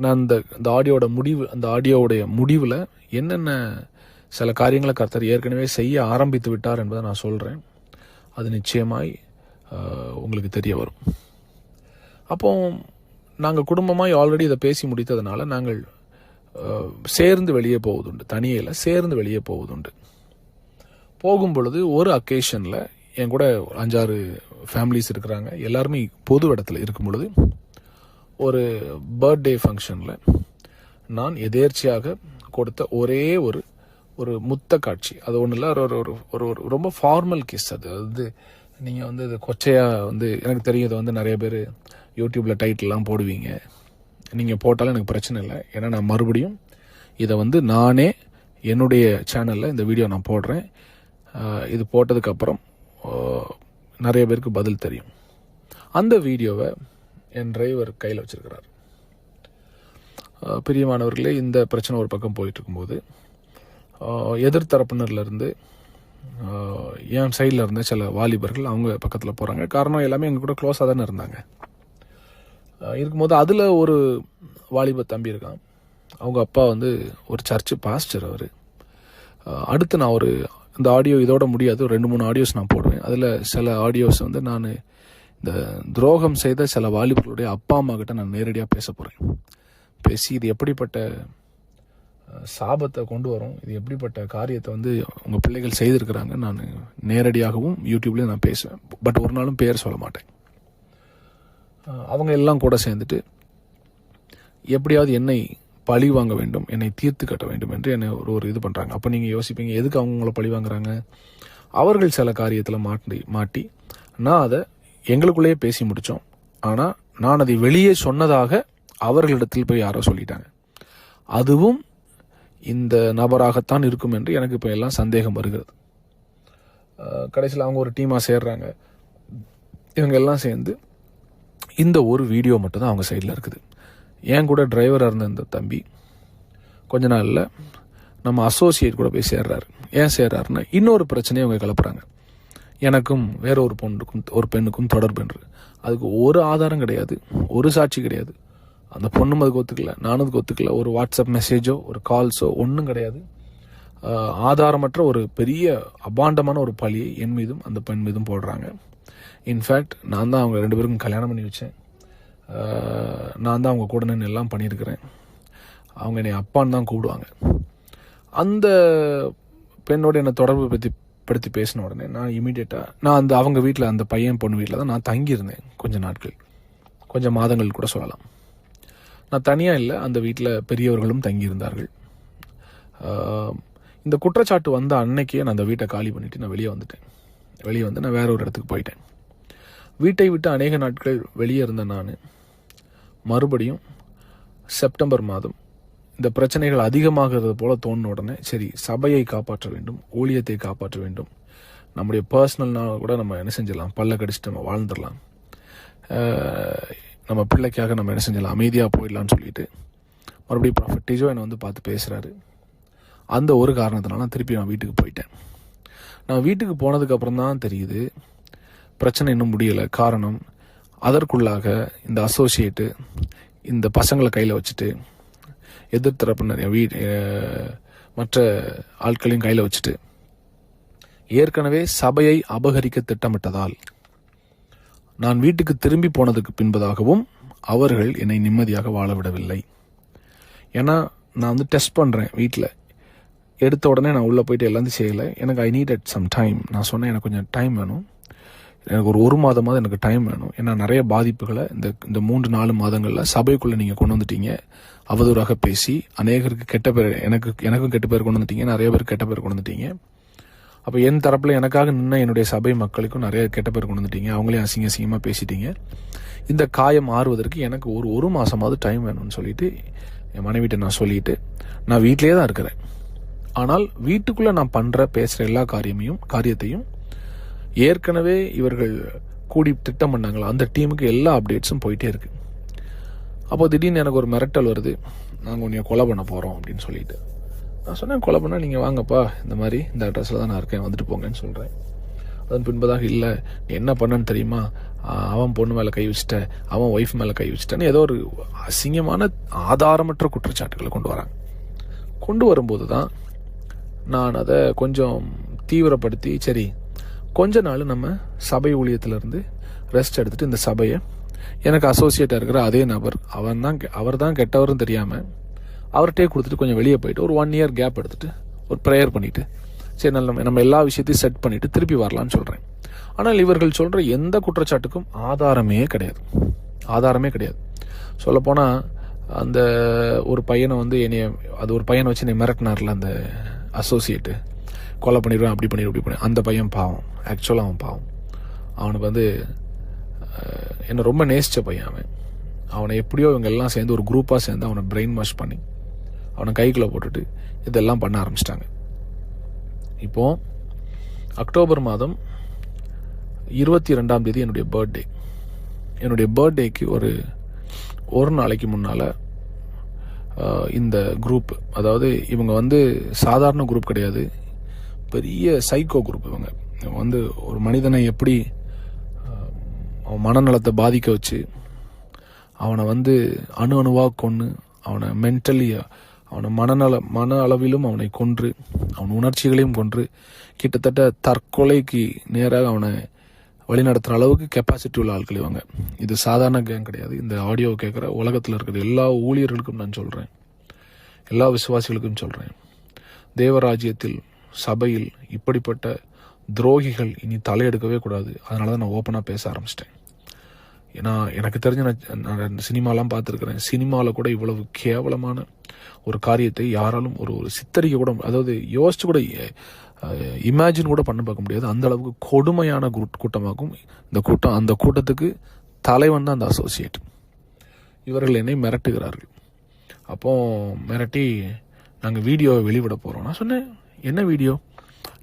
நான் இந்த ஆடியோவுடைய முடிவில் என்னென்ன சில காரியங்களை கர்த்தர் ஏற்கனவே செய்ய ஆரம்பித்து விட்டார் என்பதை நான் சொல்கிறேன். அது நிச்சயமாய் உங்களுக்கு தெரிய வரும். அப்போ நாங்கள் குடும்பமாக ஆல்ரெடி இதை பேசி முடித்ததுனால நாங்கள் சேர்ந்து வெளியே போவதுண்டு, தனியில் சேர்ந்து வெளியே போவதுண்டு. போகும் பொழுது ஒரு அக்கேஷனில் என் கூட 5-6 ஃபேமிலிஸ் இருக்கிறாங்க, எல்லாருமே பொது இடத்துல இருக்கும் பொழுது ஒரு பர்த்டே ஃபங்க்ஷனில் நான் எதேர்ச்சியாக கொடுத்த ஒரே ஒரு முத்த காட்சி, அது ஒன்றும் இல்லை, ஒரு ரொம்ப ஃபார்மல் கிஸ். அது நீங்கள் இது கொச்சையாக எனக்கு தெரியும், இதை நிறைய பேர் யூடியூப்பில் டைட்டில்லாம் போடுவீங்க. நீங்கள் போட்டாலும் எனக்கு பிரச்சனை இல்லை. ஏன்னா நான் மறுபடியும் இதை நானே என்னுடைய சேனலில் இந்த வீடியோ நான் போடுறேன். இது போட்டதுக்கப்புறம் நிறைய பேருக்கு பதில் தெரியும். அந்த வீடியோவை என் டிரைவர் கையில் வச்சிருக்கிறார். பிரியமானவர்களே, இந்த பிரச்சனை ஒரு பக்கம் போயிட்டு இருக்கும்போது எதிர்த்தரப்பினர்லேருந்து என் சைடில் இருந்த சில வாலிபர்கள் அவங்க பக்கத்தில் போகிறாங்க. காரணம் எல்லாமே எங்கள் கூட க்ளோஸாக தானே இருந்தாங்க. இருக்கும்போது அதில் ஒரு வாலிப தம்பி இருக்கான். அவங்க அப்பா ஒரு சர்ச்சு பாஸ்டர். அவர் அடுத்து நான் இந்த ஆடியோ இதோட முடியாது, 2-3 ஆடியோஸ் நான் போடுவேன். அதில் சில ஆடியோஸ் நான் இந்த துரோகம் செய்த சில வாலிபர்களுடைய அப்பா அம்மா கிட்ட நான் நேரடியாக பேச போகிறேன். பேசி இது எப்படிப்பட்ட சாபத்தை கொண்டு வரும், இது எப்படிப்பட்ட காரியத்தை உங்கள் பிள்ளைகள் செய்திருக்கிறாங்க நான் நேரடியாகவும் யூடியூப்லேயும் நான் பேசுவேன். பட் ஒரு நாளும் பேர் சொல்ல மாட்டேன். அவங்க எல்லாம் கூட சேர்ந்துட்டு எப்படியாவது என்னை பழி வாங்க வேண்டும், என்னை தீர்த்து கட்ட வேண்டும் என்று என்னை ஒரு இது பண்ணுறாங்க. அப்போ நீங்கள் யோசிப்பீங்க, எதுக்கு அவங்கள பழி வாங்குறாங்க? அவர்கள் சில காரியத்தில் மாட்டி நான் அதை எங்களுக்குள்ளேயே பேசி முடித்தோம். ஆனால் நான் அதை வெளியே சொன்னதாக அவர்களிடத்தில் போய் யாரோ சொல்லிட்டாங்க. அதுவும் இந்த நபராகத்தான் இருக்கும் என்று எனக்கு இப்போ எல்லாம் சந்தேகம் வருகிறது. கடைசியில் அவங்க ஒரு டீமாக சேர்றாங்க. இவங்க எல்லாம் சேர்ந்து இந்த ஒரு வீடியோ மட்டும்தான் அவங்க சைடில் இருக்குது. என் கூட டிரைவராக இருந்த இந்த தம்பி கொஞ்ச நாளில் நம்ம அசோசியேட் கூட போய் சேர்றாரு. ஏன் சேர்றாருன்னா இன்னொரு பிரச்சனையை அவங்க கிளப்புறாங்க. எனக்கும் வேற ஒரு பெண்ணுக்கும் தொடர்பு என்று. அதுக்கு ஒரு ஆதாரம் கிடையாது, ஒரு சாட்சி கிடையாது. அந்த பொண்ணும் அதுக்கு ஒத்துக்கல, நானும் அதுக்கு ஒத்துக்கல. ஒரு வாட்ஸ்அப் மெசேஜோ ஒரு கால்ஸோ ஒன்றும் கிடையாது. ஆதாரமற்ற ஒரு பெரிய அபாண்டமான ஒரு பழியை என் மீதும் அந்த பெண் மீதும் போடுறாங்க. இன்ஃபேக்ட் நான் தான் அவங்க 2 பேருக்கும் கல்யாணம் பண்ணி வச்சேன். நான் தான் அவங்க கூட நின்று எல்லாம் பண்ணியிருக்கிறேன். அவங்க என்னை அப்பான்னு தான் கூப்பிடுவாங்க. அந்த பெண்ணோட என்னை தொடர்பு படுத்தி பேசின உடனே நான் இமீடியட்டாக நான் அவங்க வீட்டில், அந்த பையன் பொண்ணு வீட்டில் தான் நான் தங்கியிருந்தேன் கொஞ்சம் நாட்கள், கொஞ்சம் மாதங்கள் கூட சொல்லலாம். நான் தனியாக இல்லை, அந்த வீட்டில் பெரியவர்களும் தங்கியிருந்தார்கள். இந்த குற்றச்சாட்டு வந்த அன்னைக்கே நான் அந்த வீட்டை காலி பண்ணிவிட்டு நான் வெளியே வந்துட்டேன். வெளியே வந்து நான் வேற ஒரு இடத்துக்கு போயிட்டேன். வீட்டை விட்டு அநேக நாட்கள் வெளியே இருந்த நான் மறுபடியும் செப்டம்பர் மாதம் இந்த பிரச்சனைகள் அதிகமாகிறது போல தோணுன உடனே சரி, சபையை காப்பாற்ற வேண்டும், ஊழியத்தை காப்பாற்ற வேண்டும், நம்முடைய பர்சனல்னா கூட நம்ம என்ன செஞ்சிடலாம், பல்ல கடிச்சிட்டு நம்ம வாழ்ந்துடலாம், நம்ம பிள்ளைக்காக நம்ம என்ன செஞ்சிடலாம், அமைதியாக போயிடலான்னு சொல்லிட்டு மறுபடியும் ப்ராஃபட் டிஜோ என்னை பார்த்து பேசுகிறாரு. அந்த ஒரு காரணத்தினால நான் திருப்பி நான் வீட்டுக்கு போயிட்டேன். நான் வீட்டுக்கு போனதுக்கப்புறம் தான் தெரியுது பிரச்சனை இன்னும் முடியலை. காரணம், அதற்குள்ளாக இந்த அசோசியேட்டு இந்த பசங்களை கையில் வச்சுட்டு, எதிர்த்தரப்பினர் மற்ற ஆட்களையும் கையில் வச்சுட்டு ஏற்கனவே சபையை அபகரிக்க திட்டமிட்டதால் நான் வீட்டுக்கு திரும்பி போனதுக்கு பின்பதாகவும் அவர்கள் என்னை நிம்மதியாக வாழ விடவில்லை. ஏன்னா நான் டெஸ்ட் பண்ணுறேன் வீட்டில். எடுத்த உடனே நான் உள்ளே போயிட்டு எல்லாத்தையும் செய்யலை. எனக்கு ஐ நீட் சம் டைம். நான் சொன்னேன், எனக்கு கொஞ்சம் டைம் வேணும், எனக்கு ஒரு மாதமாவது எனக்கு டைம் வேணும். ஏன்னா நிறைய பாதிப்புகளை இந்த 3-4 மாதங்களில் சபைக்குள்ளே நீங்கள் கொண்டு வந்துட்டீங்க. அவதூறாக பேசி அநேகருக்கு கெட்ட பேர், எனக்கும் கெட்ட பேர் கொண்டு வந்துட்டீங்க, நிறைய பேருக்கு கெட்ட பேர் கொண்டு வந்துட்டீங்க. அப்போ என் தரப்பில் எனக்காக நின்று என்னுடைய சபை மக்களுக்கும் நிறைய கெட்ட பேர் கொண்டு வந்துட்டீங்க, அவங்களையும் அசிங்கமாக பேசிட்டீங்க. இந்த காயம் ஆறுவதற்கு எனக்கு ஒரு மாதமாவது டைம் வேணும்னு சொல்லிட்டு என் மனைவிட்ட நான் சொல்லிட்டு நான் வீட்டிலே தான் இருக்கிறேன். ஆனால் வீட்டுக்குள்ளே நான் பேசுகிற எல்லா காரியத்தையும் ஏற்கனவே இவர்கள் கூடி திட்டம் பண்ணாங்களா அந்த டீமுக்கு எல்லா அப்டேட்ஸும் போயிட்டே இருக்கு. அப்போ திடீர்னு எனக்கு ஒரு மிரட்டல் வருது, நாங்கள் உன்னை கொலை பண்ண போகிறோம் அப்படின்னு சொல்லிட்டு. நான் சொன்னேன், கொலை பண்ணால் நீங்கள் வாங்கப்பா, இந்த மாதிரி இந்த அட்ரஸில் தான் நான் இருக்கேன், வந்துட்டு போங்கன்னு சொல்கிறேன். அதன் பின்பதாக இல்லை, நீ என்ன பண்ணன்னு தெரியுமா, அவன் பொண்ணு மேலே கை வச்சுட்ட, அவன் ஒய்ஃப் மேலே கை வச்சுட்டேன்னு ஏதோ ஒரு அசிங்கமான ஆதாரமற்ற குற்றச்சாட்டுகளை கொண்டு வராங்க. கொண்டு வரும்போது தான் நான் அதை கொஞ்சம் தீவிரப்படுத்தி, சரி கொஞ்ச நாள் நம்ம சபை ஊழியத்திலிருந்து ரெஸ்ட் எடுத்துட்டு இந்த சபையை எனக்கு அசோசியேட்டாக இருக்கிற அதே நபர் அவர் தான் கெட்டவரும் தெரியாமல் அவர்கிட்டே கொடுத்துட்டு கொஞ்சம் வெளியே போயிட்டு ஒரு 1 year கேப் எடுத்துட்டு ஒரு ப்ரேயர் பண்ணிவிட்டு சரி நம்ம எல்லா விஷயத்தையும் செட் பண்ணிவிட்டு திருப்பி வரலான்னு சொல்கிறேன். ஆனால் இவர்கள் சொல்கிற எந்த குற்றச்சாட்டுக்கும் ஆதாரமே கிடையாது. சொல்லப்போனால் அந்த ஒரு பையனை ஒரு பையனை வச்சு என்னை மிரட்டினார்ல அந்த அசோசியேட்டு, கொலை பண்ணிடுவேன் அப்படி பண்ணிடுவேன். அந்த பையன் பாவம், ஆக்சுவலாக அவன் பாவம். அவனுக்கு என்னை ரொம்ப நேசித்த பையன். அவனை எப்படியோ இவங்க எல்லாம் சேர்ந்து ஒரு குரூப்பாக சேர்ந்து அவனை பிரெயின் வாஷ் பண்ணி அவனை கைக்குள்ளே போட்டுட்டு இதெல்லாம் பண்ண ஆரம்பிச்சிட்டாங்க. இப்போது அக்டோபர் மாதம் 22ஆம் தேதி என்னுடைய பர்த்டேக்கு ஒரு நாளைக்கு முன்னால் இந்த குரூப், அதாவது இவங்க சாதாரண குரூப் கிடையாது, பெரிய சைக்கோ குரூப். இவங்க ஒரு மனிதனை எப்படி அவன் மனநலத்தை பாதிக்க வச்சு அவனை அணுவாக கொன்று அவனை மென்டலி அவனை மன அளவிலும் அவனை கொன்று அவன் உணர்ச்சிகளையும் கொன்று கிட்டத்தட்ட தற்கொலைக்கு நேராக அவனை வழிநடத்துகிற அளவுக்கு கெப்பாசிட்டி உள்ள ஆட்கள் இவங்க. இது சாதாரண கேங் கிடையாது. இந்த ஆடியோவை கேட்குற உலகத்தில் இருக்கிற எல்லா ஊழியர்களுக்கும் நான் சொல்கிறேன், எல்லா விசுவாசிகளுக்கும் சொல்கிறேன், தேவராஜ்யத்தில் சபையில் இப்படிப்பட்ட துரோகிகள் இனி தலையெடுக்கவே கூடாது. அதனால தான் நான் ஓப்பனாக பேச ஆரம்பிச்சிட்டேன். ஏன்னா எனக்கு தெரிஞ்ச நான் சினிமாலாம் பார்த்துருக்குறேன். சினிமாவில் கூட இவ்வளவு கேவலமான ஒரு காரியத்தை யாராலும் ஒரு சித்தரிக்க கூட, அதாவது யோசிச்சு கூட இமேஜின் கூட பண்ண பார்க்க முடியாது. அந்த அளவுக்கு கொடுமையான கூட்டமாகும் இந்த கூட்டம். அந்த கூட்டத்துக்கு தலைவன் தான் அந்த அசோசியேட். இவர்கள் என்னை மிரட்டுகிறார்கள். அப்போ மிரட்டி நாங்கள் வீடியோவை வெளிவிட போகிறோம். நான் சொன்னேன், என்ன வீடியோ?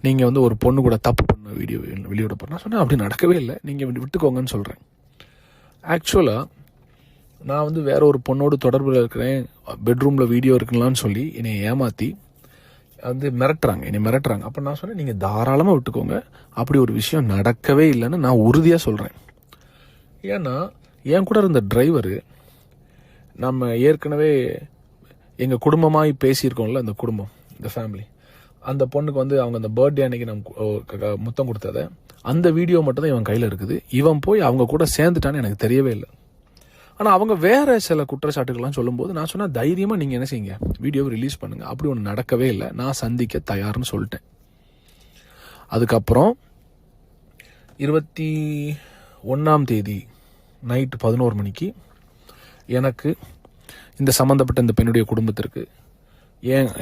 நீங்கள் ஒரு பொண்ணு கூட தப்பு பண்ண வீடியோ வெளியிட போகிறோம். நான் சொன்னேன், அப்படி நடக்கவே இல்லை, நீங்கள் விட்டுக்கோங்கன்னு சொல்கிறேன். ஆக்சுவலாக நான் வேற ஒரு பொண்ணோடு தொடர்பில் இருக்கிறேன், பெட்ரூமில் வீடியோ இருக்குங்களான்னு சொல்லி என்னை ஏமாற்றி என்னை மிரட்டுறாங்க. அப்போ நான் சொன்னேன், நீங்கள் தாராளமாக விட்டுக்கோங்க, அப்படி ஒரு விஷயம் நடக்கவே இல்லைன்னு நான் உறுதியாக சொல்கிறேன். ஏன்னா என் கூட இருந்த டிரைவரு, நம்ம ஏற்கனவே எங்கள் குடும்பமாய் பேசியிருக்கோம்ல, அந்த குடும்பம், இந்த ஃபேமிலி, அந்த பொண்ணுக்கு அவங்க அந்த பர்த்டே அன்னைக்கு நம்ம முத்தம் கொடுத்ததை அந்த வீடியோ மட்டும் தான் இவன் கையில் இருக்குது. இவன் போய் அவங்க கூட சேர்ந்துட்டான்னு எனக்கு தெரியவே இல்லை. ஆனால் அவங்க வேற சில குற்றச்சாட்டுகள்லாம் சொல்லும்போது நான் சொன்னால், தைரியமாக நீங்கள் என்ன செய்யுங்க, வீடியோவை ரிலீஸ் பண்ணுங்கள். அப்படி ஒன்று நடக்கவே இல்லை, நான் சந்திக்க தயார்னு சொல்லிட்டேன். அதுக்கப்புறம் 21ஆம் தேதி நைட்டு 11 மணிக்கு எனக்கு இந்த சம்மந்தப்பட்ட இந்த பெண்ணுடைய குடும்பத்திற்கு,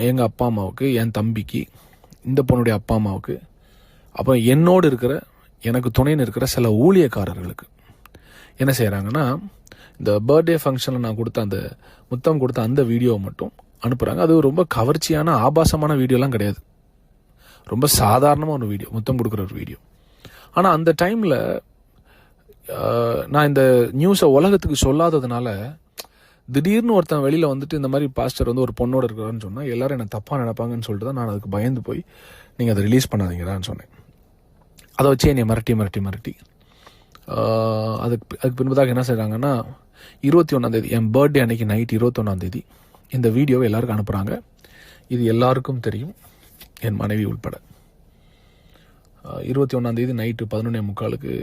எங்கள் அப்பா அம்மாவுக்கு, என் தம்பிக்கு, இந்த பொண்ணுடைய அப்பா அம்மாவுக்கு, அப்போ என்னோடு இருக்கிற எனக்கு துணைன்னு இருக்கிற சில ஊழியக்காரர்களுக்கு என்ன செய்கிறாங்கன்னா, இந்த பர்த்டே ஃபங்க்ஷனில் நான் கொடுத்த அந்த முத்தம் கொடுத்த அந்த வீடியோவை மட்டும் அனுப்புகிறாங்க. அது ரொம்ப கவர்ச்சியான ஆபாசமான வீடியோலாம் கிடையாது, ரொம்ப சாதாரணமாக ஒரு வீடியோ, முத்தம் கொடுக்குற ஒரு வீடியோ. ஆனால் அந்த டைமில் நான் இந்த நியூஸை உலகத்துக்கு சொல்லாததுனால திடீர்னு ஒருத்தன் வெளியில் இந்த மாதிரி பாஸ்டர் ஒரு பொண்ணோட இருக்கிறான்னு சொன்னால் எல்லாரும் என்னை தப்பாக நினைப்பாங்கன்னு சொல்லிட்டு தான் நான் அதுக்கு பயந்து போய் நீங்கள் அதை ரிலீஸ் பண்ணாதீங்கடான்னு சொன்னேன். அதை வச்சு என்னை மிரட்டி அதுக்கு பின்பதாக என்ன செய்கிறாங்கன்னா, 21ஆம் தேதி என் பர்த்டே அன்னைக்கு நைட் 21ஆம் தேதி இந்த வீடியோவை எல்லாருக்கும் அனுப்புகிறாங்க. இது எல்லாருக்கும் தெரியும், என் மனைவி உள்பட. 21ஆம் தேதி நைட்டு 11:45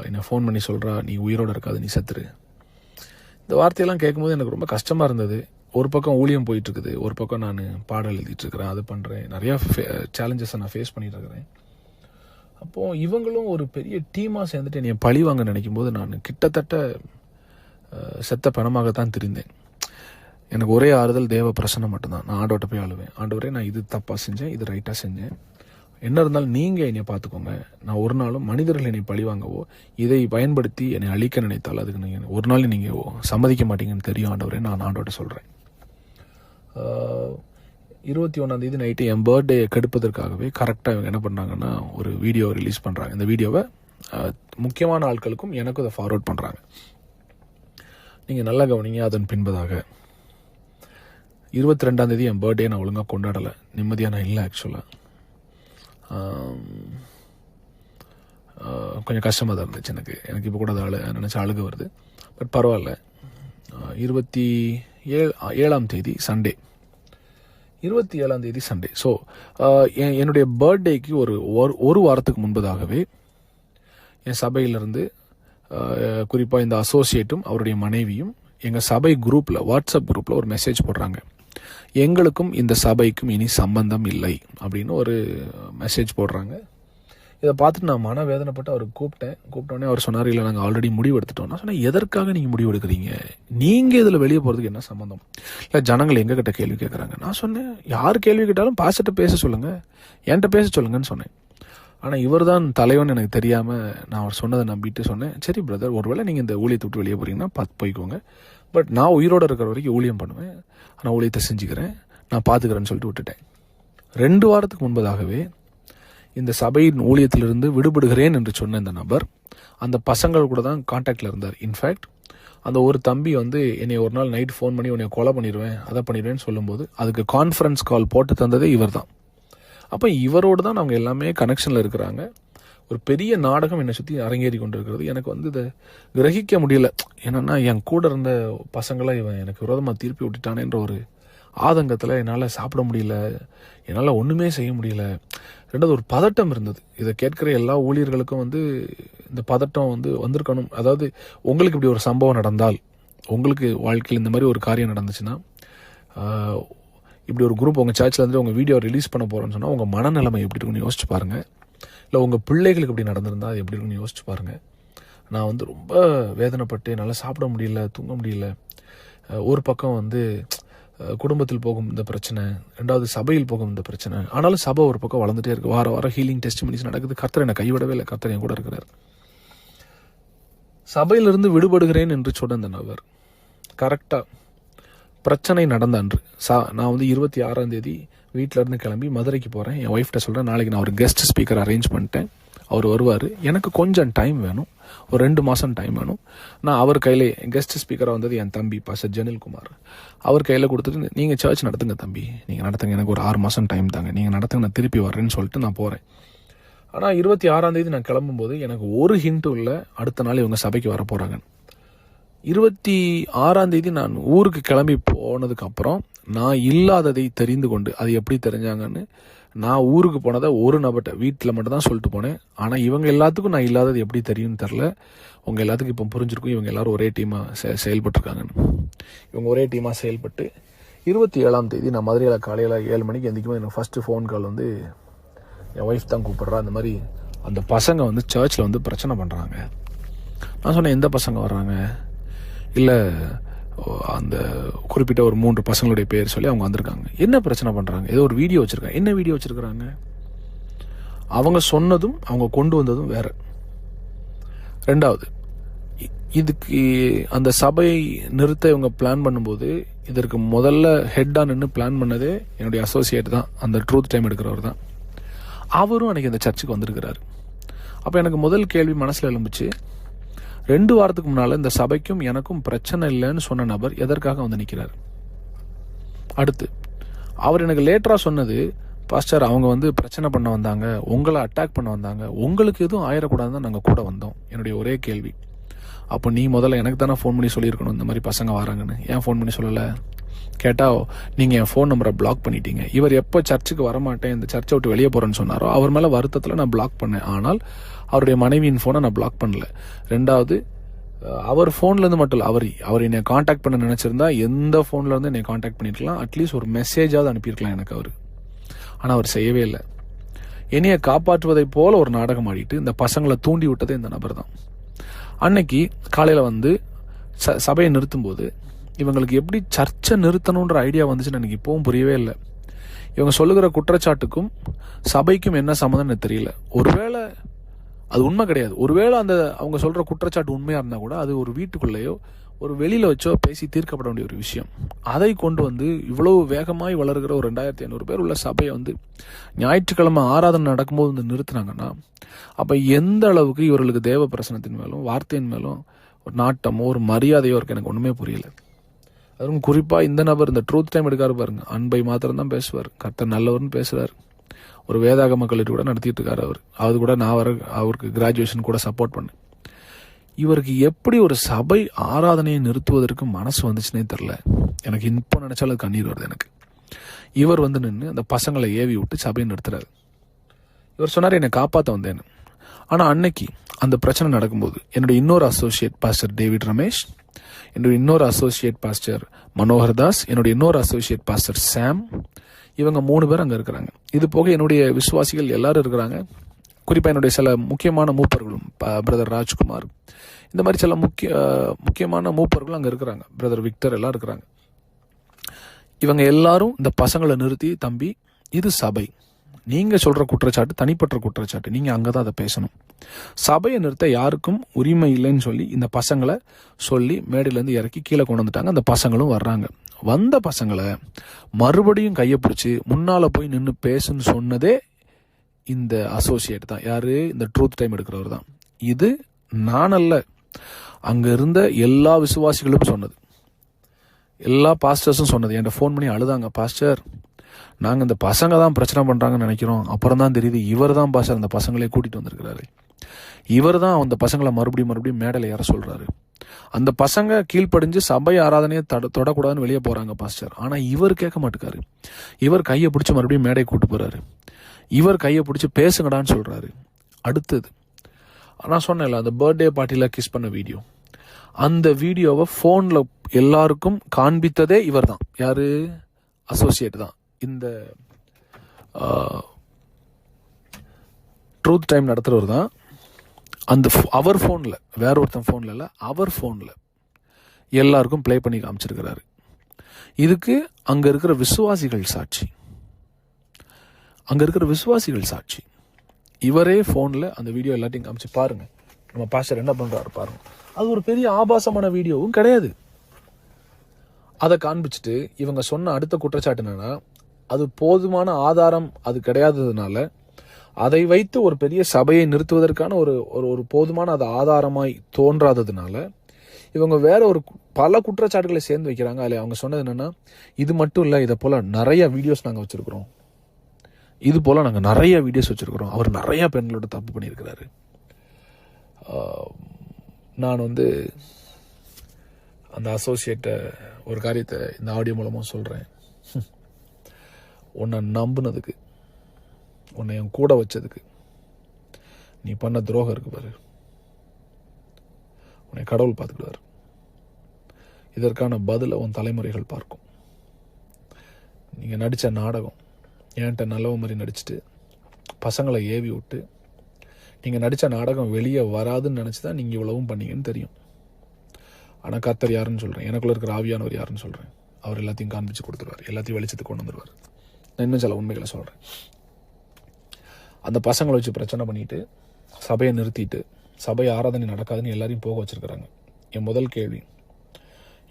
என்னை ஃபோன் பண்ணி சொல்கிறா, நீ உயிரோடு இருக்காது, நீ செத்துரு. இந்த வார்த்தையெல்லாம் கேட்கும்போது எனக்கு ரொம்ப கஷ்டமாக இருந்தது. ஒரு பக்கம் ஊழியம் போயிட்டுருக்குது, ஒரு பக்கம் நான் பாடல் எழுதிட்டுருக்கிறேன், அது பண்ணுறேன், நிறையா சேலஞ்சஸை நான் ஃபேஸ் பண்ணிட்டு இருக்கிறேன். அப்போது இவங்களும் ஒரு பெரிய டீமாக சேர்ந்துட்டு என்னை பழி வாங்க நினைக்கும் போது நான் கிட்டத்தட்ட செத்த பணமாகத்தான் தெரிந்தேன். எனக்கு ஒரே ஆறுதல் தேவ பிரசன்னம் மட்டும்தான். நான் ஆண்டவர்கிட்ட போய் அழுவேன், ஆண்டவரே நான் இது தப்பாக செஞ்சேன், இது ரைட்டாக செஞ்சேன், என்ன இருந்தாலும் நீங்கள் என்னை பார்த்துக்கோங்க, நான் ஒரு நாளும் மனிதர்கள் என்னை பழி வாங்கவோ இதை பயன்படுத்தி என்னை அழிக்க நினைத்தால் அதுக்கு நீங்கள் ஒரு நாள் நீங்கள் சம்மதிக்க மாட்டீங்கன்னு தெரியும் ஆண்டவரே, நான் ஆண்டவர்கிட்ட சொல்கிறேன். 21ஆம் தேதி நைட்டு என் பர்த்டே கெடுப்பதற்காகவே கரெக்டாக இவங்க என்ன பண்ணுறாங்கன்னா ஒரு வீடியோ ரிலீஸ் பண்ணுறாங்க. இந்த வீடியோவை முக்கியமான ஆட்களுக்கும் எனக்கும் அதை ஃபார்வர்ட் பண்ணுறாங்க. நீங்கள் நல்லா கவனிங்க. அதன் பின்பதாக 22ஆம் தேதி என் பர்த்டே நான் ஒழுங்காக கொண்டாடலை, நிம்மதியாக நான் இல்லை. ஆக்சுவலாக கொஞ்சம் கஷ்டமாக தான் இருந்துச்சு எனக்கு இப்போ கூட அதை நினச்சி அழுக வருது. பட் பரவாயில்ல. 27ஆம் தேதி சண்டே 27ஆம் தேதி சண்டே. ஸோ என்னுடைய பர்த்டேக்கு ஒரு வாரத்துக்கு முன்பதாகவே என் சபையிலிருந்து குறிப்பாக இந்த அசோசியேட்டும் அவருடைய மனைவியும் எங்கள் சபை குரூப்பில், வாட்ஸ்அப் குரூப்பில் ஒரு மெசேஜ் போடுறாங்க. எங்களுக்கும் இந்த சபைக்கும் இனி சம்பந்தம் இல்லை அப்படின்னு ஒரு மெசேஜ் போடுறாங்க. இதை பார்த்துட்டு நான் மனவேதனைப்பட்டு அவருக்கு கூப்பிட்டோன்னே அவர் சொன்னார், இல்லை நாங்கள் ஆல்ரெடி முடிவு எடுத்துட்டோம். நான் சொன்னேன், எதற்காக நீங்கள் முடிவு எடுக்கிறீங்க? நீங்கள் இதில் வெளியே போகிறதுக்கு என்ன சம்மந்தம்? இல்லை ஜனங்கள் எங்ககிட்ட கேள்வி கேட்குறாங்க. நான் சொன்னேன், யார் கேள்வி கேட்டாலும் பாஸ்டர்ட்ட பேச சொல்லுங்கள், என்கிட்ட பேச சொல்லுங்கன்னு சொன்னேன். ஆனால் இவர் தான் தலைவன் எனக்கு தெரியாமல் நான் அவர் சொன்னதை நம்பிட்டு சொன்னேன், சரி பிரதர், ஒருவேளை நீங்கள் இந்த ஊழியத்தை விட்டு வெளியே போகிறீங்கன்னா பார்த்து போய்க்கோங்க, பட் நான் உயிரோடு இருக்கிற வரைக்கும் ஊழியம் பண்ணுவேன், நான் ஊழியத்தை செஞ்சுக்கிறேன், நான் பார்த்துக்கிறேன்னு சொல்லிட்டு விட்டுட்டேன். 2 வாரத்துக்கு முன்பதாகவே இந்த சபையின் ஊழியத்திலிருந்து விடுபடுகிறேன் என்று சொன்ன இந்த நபர் அந்த பசங்கள் கூட தான் கான்டாக்டில் இருந்தார். இன்ஃபேக்ட் அந்த ஒரு தம்பி என்னை ஒரு நாள் நைட் ஃபோன் பண்ணி உன்னை கொலை பண்ணிடுவேன், அதை பண்ணிடுவேன்னு சொல்லும்போது அதுக்கு கான்ஃபரன்ஸ் கால் போட்டு தந்ததே இவர் தான். அப்போ இவரோடு தான் அவங்க எல்லாமே கனெக்ஷனில் இருக்கிறாங்க. ஒரு பெரிய நாடகம் என்னை சுற்றி அரங்கேறி கொண்டு இருக்கிறது. எனக்கு இதை கிரகிக்க முடியல. என்னென்னா என் கூட இருந்த பசங்களை இவன் எனக்கு விரோதமாக திருப்பி விட்டுட்டானேன்ற ஒரு ஆதங்கத்தில் என்னால் சாப்பிட முடியல, என்னால் ஒன்றுமே செய்ய முடியல. ரெண்டாவது ஒரு பதட்டம் இருந்தது. இதை கேட்குற எல்லா ஊழியர்களுக்கும் இந்த பதட்டம் வந்திருக்கணும். அதாவது உங்களுக்கு இப்படி ஒரு சம்பவம் நடந்தால், உங்களுக்கு வாழ்க்கையில் இந்த மாதிரி ஒரு காரியம் நடந்துச்சுன்னா, இப்படி ஒரு குரூப் உங்கள் சர்ச்சில் உங்கள் வீடியோ ரிலீஸ் பண்ண போகிறோன்னு சொன்னால் உங்கள் மனநிலைமை எப்படி இருக்குன்னு யோசிச்சு பாருங்கள். இல்லை உங்கள் பிள்ளைகளுக்கு இப்படி நடந்திருந்தால் அது எப்படி இருக்குன்னு யோசிச்சு பாருங்கள். நான் ரொம்ப வேதனைப்பட்டு என்னால் சாப்பிட முடியல, தூங்க முடியல. ஒரு பக்கம் குடும்பத்தில் போகும் இந்த பிரச்சனை, ரெண்டாவது சபையில் போகும் இந்த பிரச்சனை. ஆனாலும் சபை ஒரு பக்கம் வளர்ந்துட்டே இருக்கு. வாரம் ஹீலிங் டெஸ்டிமனிஸ் நடக்குது. கர்த்தர் என்னை கைவிடவே இல்லை, கர்த்தர் என் கூட இருக்கிறார். சபையிலிருந்து விடுபடுகிறேன் என்று சொன்ன இந்த நபர் கரெக்டாக பிரச்சனை நடந்த அன்று நான் 26ஆம் தேதி வீட்டில இருந்து கிளம்பி மதுரைக்கு போகிறேன். என் ஒய்ஃப்ட்ட சொல்கிறேன், நாளைக்கு நான் ஒரு கெஸ்ட் ஸ்பீக்கர் அரேஞ்ச் பண்ணிட்டேன், அவர் வருவார், எனக்கு கொஞ்சம் டைம் வேணும், ஒரு 2 மாதம் டைம் வேணும். நான் அவர் கையில் கெஸ்ட் ஸ்பீக்கராக வந்தது என் தம்பி பாஸ்டர் ஜெனில்குமார். அவர் கையில் கொடுத்துட்டு, நீங்கள் சர்ச் நடத்துங்க தம்பி, நீங்கள் நடத்துங்க, எனக்கு ஒரு 6 மாதம் டைம் தாங்க, நீங்கள் நடத்துங்க, நான் திருப்பி வரேன்னு சொல்லிட்டு நான் போகிறேன். ஆனால் 26ஆம் தேதி நான் கிளம்பும்போது எனக்கு ஒரு ஹிண்ட்டும் இல்லை அடுத்த நாள் இவங்க சபைக்கு வர போகிறாங்க. 26ஆம் தேதி நான் ஊருக்கு கிளம்பி போனதுக்கப்புறம் நான் இல்லாததை தெரிந்து கொண்டு, அது எப்படி தெரிஞ்சாங்கன்னு, நான் ஊருக்கு போனதை ஒரு நபர்கிட்ட வீட்டில் மட்டும் தான் சொல்லிட்டு போனேன். ஆனால் இவங்க எல்லாத்துக்கும் நான் இல்லாதது எப்படி தெரியும்னு தெரில. உங்கள் எல்லாத்துக்கும் இப்போ புரிஞ்சிருக்கும், இவங்க எல்லாரும் ஒரே டீமாக செயல்பட்டுருக்காங்கன்னு. இவங்க ஒரே டீமாக செயல்பட்டு 27ஆம் தேதி நான் மதுரையில் காலையில் 7 மணிக்கு எந்திரிக்கும்போது எனக்கு ஃபஸ்ட்டு ஃபோன் கால் என் ஒய்ஃப் தான் கூப்பிட்றா. அந்த மாதிரி அந்த பசங்க சர்ச்சில் பிரச்சனை பண்ணுறாங்க. நான் சொன்னேன், எந்த பசங்க வர்றாங்க? இல்லை, அந்த குறிப்பிட்ட ஒரு 3 பசங்களுடைய பேர் சொல்லி அவங்க வந்திருக்காங்க. என்ன பிரச்சனை பண்ணுறாங்க? ஏதோ ஒரு வீடியோ வச்சுருக்காங்க. என்ன வீடியோ வச்சுருக்குறாங்க? அவங்க சொன்னதும் அவங்க கொண்டு வந்ததும் வேற. ரெண்டாவது, இதுக்கு அந்த சபை நிறுத்த இவங்க பிளான் பண்ணும்போது இதற்கு முதல்ல ஹெட்டாக நின்று பிளான் பண்ணதே என்னுடைய அசோசியேட் தான், அந்த ட்ரூத் டைம் எடுக்கிறவர் தான். அவரும் அன்றைக்கி அந்த சர்ச்சுக்கு வந்திருக்கிறார். அப்போ எனக்கு முதல் கேள்வி மனசில் எழும்புச்சு, 2 வாரத்துக்கு முன்னால் இந்த சபைக்கும் எனக்கும் பிரச்சனை இல்லைன்னு சொன்ன நபர் எதற்காக நிற்கிறார்? அடுத்து அவர் எனக்கு லேட்டராக சொன்னது, பாஸ்டர் அவங்க பிரச்சனை பண்ண வந்தாங்க, உங்களை அட்டாக் பண்ண வந்தாங்க, உங்களுக்கு எதுவும் ஆயிடக்கூடாதுன்னு தான் நாங்கள் கூட வந்தோம். என்னுடைய ஒரே கேள்வி, அப்போ நீ முதல்ல எனக்கு தானே ஃபோன் பண்ணி சொல்லியிருக்கணும் இந்த மாதிரி பசங்க வராங்கன்னு, ஏன் ஃபோன் பண்ணி சொல்லலை? கேட்டால் நீங்கள் என் ஃபோன் நம்பரை பிளாக் பண்ணிட்டீங்க. இவர் எப்போ சர்ச்சுக்கு வரமாட்டேன், இந்த சர்ச்சை விட்டு வெளியே போகிறேன்னு சொன்னாரோ அவர் மேலே வருத்தத்தில் நான் பிளாக் பண்ணேன். ஆனால் அவருடைய மனைவியின் ஃபோனை நான் பிளாக் பண்ணல. ரெண்டாவது, அவர் ஃபோன்லேருந்து மட்டும் இல்லை, அவர் என்னை காண்டாக்ட் பண்ண நினச்சிருந்தா எந்த ஃபோன்லேருந்து என்னை காண்டாக்ட் பண்ணியிருக்கலாம், அட்லீஸ்ட் ஒரு மெசேஜாவது அனுப்பியிருக்கலாம் எனக்கு அவர். ஆனால் அவர் செய்யவே இல்லை. என்னையை காப்பாற்றுவதை போல ஒரு நாடகம் ஆடிட்டு இந்த பசங்களை தூண்டி விட்டதே இந்த நபர் தான். அன்னைக்கு காலையில் சபையை நிறுத்தும்போது இவங்களுக்கு எப்படி சர்ச்சை நிறுத்தணுன்ற ஐடியா வந்துச்சுன்னு எனக்கு இப்போவும் புரியவே இல்லை. இவங்க சொல்லுகிற குற்றச்சாட்டுக்கும் சபைக்கும் என்ன சம்மந்தம்னு தெரியல. ஒருவேளை அது உண்மை கிடையாது. ஒருவேளை அவங்க சொல்கிற குற்றச்சாட்டு உண்மையாக இருந்தால் கூட அது ஒரு வீட்டுக்குள்ளேயோ ஒரு வெளியில் வச்சோ பேசி தீர்க்கப்பட வேண்டிய ஒரு விஷயம். அதை கொண்டு இவ்வளவு வேகமாய் வளர்கிற ஒரு 2500 பேர் உள்ள சபையை ஞாயிற்றுக்கிழமை ஆராதனை நடக்கும்போது நிறுத்தினாங்கன்னா அப்போ எந்த அளவுக்கு இவர்களுக்கு தேவ பிரசனத்தின் மேலும் வார்த்தையின் மேலும் ஒரு நாட்டமோ ஒரு மரியாதையோ இருக்கு, எனக்கு ஒன்றுமே புரியல. அதுவும் குறிப்பாக இந்த நபர் இந்த ட்ரூத் டைம் எடுக்காரு பாருங்க, அன்பை மாத்திரம் தான் பேசுவார், கர்த்தர் நல்லவர்னு பேசுகிறார். ஒரு வேதாகம கல்லூரி கூட நடத்திட்டு இருக்காரு அவர். அது கூட நான் அவருக்கு கிராஜுவேஷன் கூட சப்போர்ட் பண்ணேன். இவருக்கு எப்படி ஒரு சபை ஆராதனையை நிறுத்துவதற்கு மனசு வந்துச்சுன்னே தெரில. எனக்கு இப்போ நினைச்சாலும் அது கண்ணீர் வருது எனக்கு. இவர் வந்து நின்று அந்த பசங்களை ஏவி விட்டு சபையை நிறுத்துறாரு. இவர் சொன்னார், என்னை காப்பாற்ற வந்தேன்னு. ஆனால் அன்னைக்கு அந்த பிரச்சனை நடக்கும்போது என்னுடைய இன்னொரு அசோசியேட் பாஸ்டர் டேவிட் ரமேஷ், என்னுடைய இன்னொரு அசோசியேட் பாஸ்டர் மனோகர் தாஸ், என்னுடைய இன்னொரு அசோசியேட் பாஸ்டர் சாம், இவங்க 3 பேர் அங்கே இருக்கிறாங்க. இது போக என்னுடைய விசுவாசிகள் எல்லாரும் இருக்கிறாங்க. குறிப்பாக என்னுடைய சில முக்கியமான மூப்பர்களும், பிரதர் ராஜ்குமார், இந்த மாதிரி சில முக்கியமான மூப்பர்களும் அங்கே இருக்கிறாங்க. பிரதர் விக்டர் எல்லாம் இருக்கிறாங்க. இவங்க எல்லாரும் இந்த பசங்களை நிறுத்தி, தம்பி இது சபை, நீங்கள் சொல்கிற குற்றச்சாட்டு தனிப்பட்ட குற்றச்சாட்டு, நீங்கள் அங்கே தான் அதை பேசணும். சபையை நிறுத்த யாருக்கும் உரிமை இல்லைன்னு சொல்லி இந்த பசங்களை சொல்லி மேடையிலேருந்து இறக்கி கீழே கொண்டு வந்துட்டாங்க. அந்த பசங்களும் வர்றாங்க. வந்த பசங்களை மறுபடியும் கையை பிடிச்சி முன்னால் போய் நின்று பேசுன்னு சொன்னதே இந்த அசோசியேட் தான். யார்? இந்த ட்ரூத் டைம் எடுக்கிறவர் தான். இது நான் அல்ல, அங்கே இருந்த எல்லா விசுவாசிகளும் சொன்னது, எல்லா பாஸ்டர்ஸும் சொன்னது. என்கிட்ட ஃபோன் பண்ணி அழுதாங்க, பாஸ்டர் நாங்கள் இந்த பசங்க தான் பிரச்சனை பண்ணுறாங்கன்னு நினைக்கிறோம், அப்புறம் தான் தெரியுது இவர் தான் பாஸ்டர் அந்த பசங்களே கூட்டிகிட்டு வந்திருக்கிறாரு, இவர் தான் அந்த பசங்களை மறுபடியும் மேடையில் ஏற சொல்கிறாரு. அந்த பசங்க கீழ்ப்படிஞ்சு சபை ஆராதனையை தொடக்கூடாதுன்னு வெளியே போகிறாங்க பாஸ்டர். ஆனால் இவர் கேட்க மாட்டேக்காரு. இவர் கையை பிடிச்சி மறுபடியும் மேடையை கூட்டு போகிறாரு. இவர் கையை பிடிச்சி பேசுங்கடான்னு சொல்கிறாரு. அடுத்தது நான் சொன்னேன்ல, அந்த பர்த்டே பார்ட்டியில் கிஸ் பண்ண வீடியோ, அந்த வீடியோவை ஃபோனில் எல்லாருக்கும் காண்பித்ததே இவர் தான். யார்? அசோசியேட் தான். இந்த ட்ரூத் டைம் நடத்துகிறவர் தான். அந்த அவர் ஃபோனில், வேற ஒருத்தன் ஃபோனில் இல்லை, அவர் ஃபோனில் எல்லாருக்கும் ப்ளே பண்ணி காமிச்சிருக்கிறாரு. இதுக்கு அங்கே இருக்கிற விசுவாசிகள் சாட்சி, அங்கே இருக்கிற விசுவாசிகள் சாட்சி. இவரே ஃபோனில் அந்த வீடியோ எல்லாத்தையும் காமிச்சு பாருங்க, நம்ம பாஸ்டர் என்ன பண்ணுறாரு பாருங்க. அது ஒரு பெரிய ஆபாசமான வீடியோவும் கிடையாது. அதை காண்பிச்சுட்டு இவங்க சொன்ன அடுத்த குற்றச்சாட்டு என்னன்னா, அது போதுமான ஆதாரம் அது கிடையாததுனால அதை வைத்து ஒரு பெரிய சபையை நிறுத்துவதற்கான ஒரு போதுமான அது ஆதாரமாய் தோன்றாததுனால இவங்க வேற ஒரு பல குற்றச்சாட்டுகளை சேர்ந்து வைக்கிறாங்க. அதில் அவங்க சொன்னது என்னன்னா, இது மட்டும் இல்லை, இதை போல நிறைய வீடியோஸ் நாங்கள் வச்சிருக்கிறோம், இது போல நாங்கள் நிறைய வீடியோஸ் வச்சிருக்கிறோம், அவர் நிறைய பெண்களோட தப்பு பண்ணியிருக்கிறாரு. நான் அந்த அசோசியேட்டை ஒரு காரியத்தை இந்த ஆடியோ மூலமாக சொல்கிறேன். உன்னை நம்பினதுக்கு, உன்னை என் கூட வச்சதுக்கு நீ பண்ண துரோகம் இருக்கு பாரு, உன்னை கடவுள் பார்த்துக்கிடுவார். இதற்கான பதிலை உன் தலைமுறைகள் பார்க்கும். நீங்கள் நடித்த நாடகம், என்கிட்ட நல்லவ மாதிரி நடிச்சுட்டு பசங்களை ஏவி விட்டு நீங்கள் நடித்த நாடகம் வெளியே வராதுன்னு நினச்சி தான் நீங்கள் இவ்வளவும் பண்ணீங்கன்னு தெரியும். ஆனால் கர்த்தர் யாருன்னு சொல்கிறேன், எனக்குள்ளே இருக்கிற ஆவியானவர் யாருன்னு சொல்கிறேன். அவர் எல்லாத்தையும் காண்பிச்சு கொடுத்துருவார், எல்லாத்தையும் வெளிச்சத்துக்கு கொண்டு வந்துடுவார். நான் இன்னும் சில உண்மைகளை சொல்கிறேன். அந்த பசங்களை வச்சு பிரச்சனை பண்ணிட்டு சபையை நிறுத்திட்டு சபை ஆராதனை நடக்காதுன்னு எல்லாரையும் போக வச்சிருக்கிறாங்க. என் முதல் கேள்வி,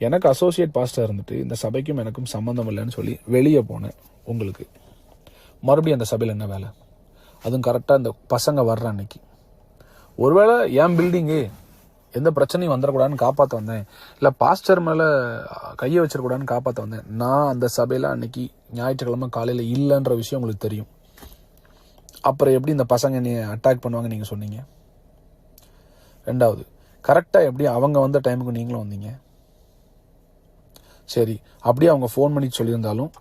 எனக்கு அசோசியேட் பாஸ்டர் இருந்துட்டு இந்த சபைக்கும் எனக்கும் சம்மந்தம் இல்லைன்னு சொல்லி வெளியே போனேன், உங்களுக்கு மறுபடியும் அந்த சபையில் என்ன வேலை? அதுவும் கரெக்டாக இந்த பசங்க வர்ற அன்னைக்கு. ஒருவேளை என் பில்டிங்கு எந்த பிரச்சனையும் வந்துடக்கூடாதுன்னு காப்பாற்ற வந்தேன், இல்லை பாஸ்டர் மேலே கையை வச்சிடக்கூடாதுன்னு காப்பாற்ற வந்தேன். நான் அந்த சபையில் அன்னைக்கு ஞாயிற்றுக்கிழமை காலையில் இல்லைன்ற விஷயம் உங்களுக்கு தெரியும். அப்புறம் எப்படி இந்த பசங்க நீ அட்டாக் பண்ணுவாங்க நீங்கள் சொன்னீங்க? ரெண்டாவது, கரெக்டாக எப்படி அவங்க வந்த டைமுக்கு நீங்களும் வந்தீங்க? சரி, அப்படியே அவங்க ஃபோன் பண்ணி சொல்லியிருந்தாலும்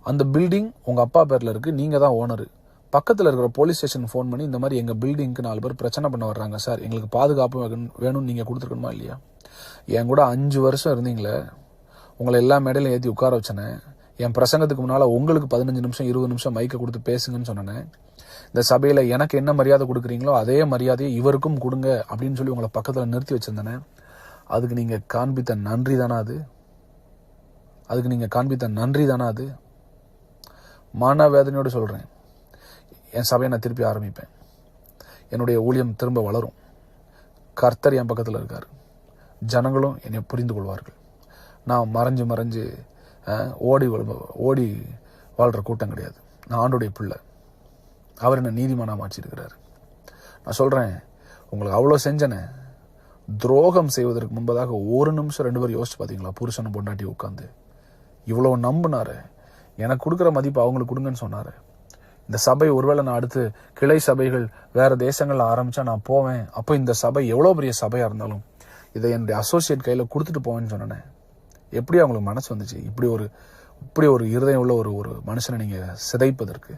அந்த பில்டிங் உங்கள் அப்பா பேரில் இருக்குது, நீங்கள் தான் ஓனரு. பக்கத்தில் இருக்கிற போலீஸ் ஸ்டேஷன் ஃபோன் பண்ணி இந்த மாதிரி எங்கள் பில்டிங்க்கு 4 பேர் பிரச்சனை பண்ண வர்றாங்க சார், எங்களுக்கு பாதுகாப்பு வேணும்னு நீங்கள் கொடுத்துருக்கணுமா இல்லையா? என் கூட 5 வருஷம் இருந்தீங்களே, உங்களை எல்லா மேடையிலும் ஏற்றி உட்கார வச்சேனே, என் பிரசங்கத்துக்கு முன்னால் உங்களுக்கு 15 நிமிஷம் 20 நிமிஷம் மைக்கை கொடுத்து பேசுங்கன்னு சொன்னேன். இந்த சபையில் எனக்கு என்ன மரியாதை கொடுக்குறீங்களோ அதே மரியாதையை இவருக்கும் கொடுங்க அப்படின்னு சொல்லி உங்களை பக்கத்தில் நிறுத்தி வச்சுருந்தேனே. அதுக்கு நீங்கள் காண்பித்த நன்றி தானே அது? அதுக்கு நீங்கள் காண்பித்த நன்றி தானே அது? மன வேதனையோடு சொல்கிறேன், என் சபையை நான் திருப்பி ஆரம்பிப்பேன், என்னுடைய ஊழியம் திரும்ப வளரும். கர்த்தர் என் பக்கத்தில் இருக்கார், ஜனங்களும் என்னை புரிந்து கொள்வார்கள். நான் மறைஞ்சு ஓடி வாழ்கிற கூட்டம் கிடையாது. நான் ஆண்டோடைய பிள்ளை, அவர் என்னை நீதிமானாக மாற்றிருக்கிறார். நான் சொல்கிறேன், உங்களுக்கு அவ்வளோ செஞ்சனே, துரோகம் செய்வதற்கு முன்பதாக 1 நிமிஷம் 2 பேர் யோசிச்சு பார்த்தீங்களா? புருஷனும் பொண்டாட்டி உட்காந்து இவ்வளோ நம்பினாரு, எனக்கு கொடுக்குற மதிப்பு அவங்களுக்கு கொடுங்கன்னு சொன்னார். இந்த சபை ஒருவேளை நான் அடுத்து கிளை சபைகள் வேறு தேசங்களில் ஆரம்பித்தா நான் போவேன், அப்போ இந்த சபை எவ்வளோ பெரிய சபையாக இருந்தாலும் இதை என்னுடைய அசோசியேட் கையில் கொடுத்துட்டு போவேன்னு சொன்னேன். எப்படி அவங்களுக்கு மனசு வந்துச்சு? இப்படி ஒரு இப்படி ஒரு இருதயம் உள்ள ஒரு மனுஷனை நீங்கள் சிதைப்பதற்கு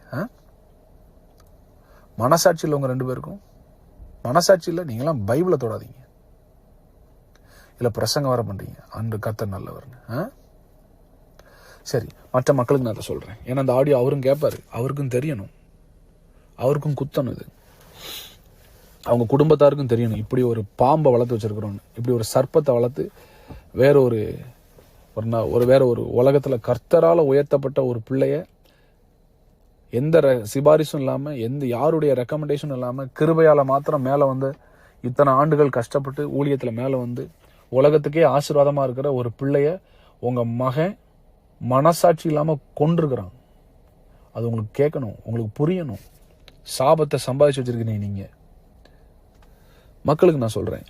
மனசாட்சி இல்லை உங்கள் 2 பேருக்கும்? மனசாட்சி இல்லை? நீங்களாம் பைபிளை தொடாதீங்க. இல்லை பிரசங்கம் வர பண்ணுறீங்க அன்று கர்த்தர் நல்லவர்னு. சரி, மற்ற மக்களுக்கு நான் அதை சொல்கிறேன். ஏன்னா அந்த ஆடியோ அவரும் கேட்பாரு, அவருக்கும் தெரியணும், அவருக்கும் குத்தணும். இது அவங்க குடும்பத்தாருக்கும் தெரியணும். இப்படி ஒரு பாம்பை வளர்த்து வச்சிருக்கிறோன்னு, இப்படி ஒரு சர்ப்பத்தை வளர்த்து வேற ஒரு உலகத்தில் கர்த்தரால் உயர்த்தப்பட்ட ஒரு பிள்ளைய எந்த சிபாரிசும் இல்லாமல், எந்த யாருடைய ரெக்கமெண்டேஷனும் இல்லாமல், கிருபையால் மாத்திரம் மேலே வந்து இத்தனை ஆண்டுகள் கஷ்டப்பட்டு ஊழியத்தில் மேலே வந்து உலகத்துக்கே ஆசீர்வாதமாக இருக்கிற ஒரு பிள்ளைய உங்கள் மகன் மனசாட்சி இல்லாமல் கொண்டிருக்கிறான். அது உங்களுக்கு கேட்கணும், உங்களுக்கு புரியணும். சாபத்தை சம்பாதிச்சு வச்சிருக்கீங்க நீங்கள். மக்களுக்கு நான் சொல்கிறேன்,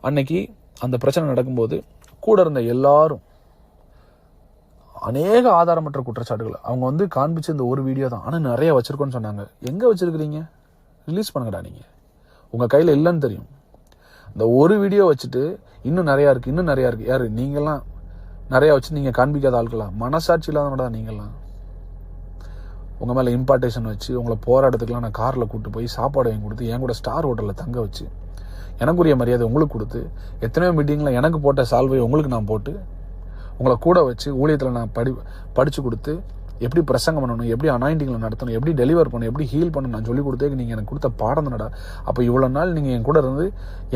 அன்னைக்கு அந்த பிரச்சனை நடக்கும்போது கூட இருந்த எல்லாரும் அநேக ஆதாரமற்ற குற்றச்சாட்டுகள் அவங்க வந்து காண்பிச்சு இந்த ஒரு வீடியோ தான், ஆனால் நிறைய வச்சிருக்கோன்னு சொன்னாங்க. எங்கே வச்சிருக்கிறீங்க? ரிலீஸ் பண்ணுங்கடா. நீங்கள் உங்கள் கையில் இல்லைன்னு தெரியும். இந்த ஒரு வீடியோ வச்சுட்டு இன்னும் நிறையா இருக்குது. யார் நீங்களாம்? நிறையா வச்சு நீங்கள் காண்பிக்காத ஆட்களா? மனசாட்சி இல்லாதவங்க தான் நீங்களாம். உங்கள் மேலே இம்பார்ட்டேஷன் வச்சு உங்களை போராட்டத்துக்குலாம் நான் காரில் கூப்பிட்டு போய் சாப்பாடு வாங்கி கொடுத்து என் கூட ஸ்டார் ஹோட்டலில் தங்க வச்சு எனக்குரிய மரியாதை உங்களுக்கு கொடுத்து எத்தனையோ மீட்டிங்கில் எனக்கு போட்ட சால்வை உங்களுக்கு நான் போட்டு உங்களை கூட வச்சு ஊழியத்தில் நான் படித்து கொடுத்து எப்படி பிரசங்கம் பண்ணணும், எப்படி அனாயிண்டிங்கில் நடத்தணும், எப்படி டெலிவர் பண்ணணும், எப்படி ஹீல் பண்ணணும் நான் சொல்லிக் கொடுத்தே நீங்கள் எனக்கு கொடுத்த பாடம் தானடா. அப்போ இவ்வளோ நாள் நீங்கள் என் கூட இருந்து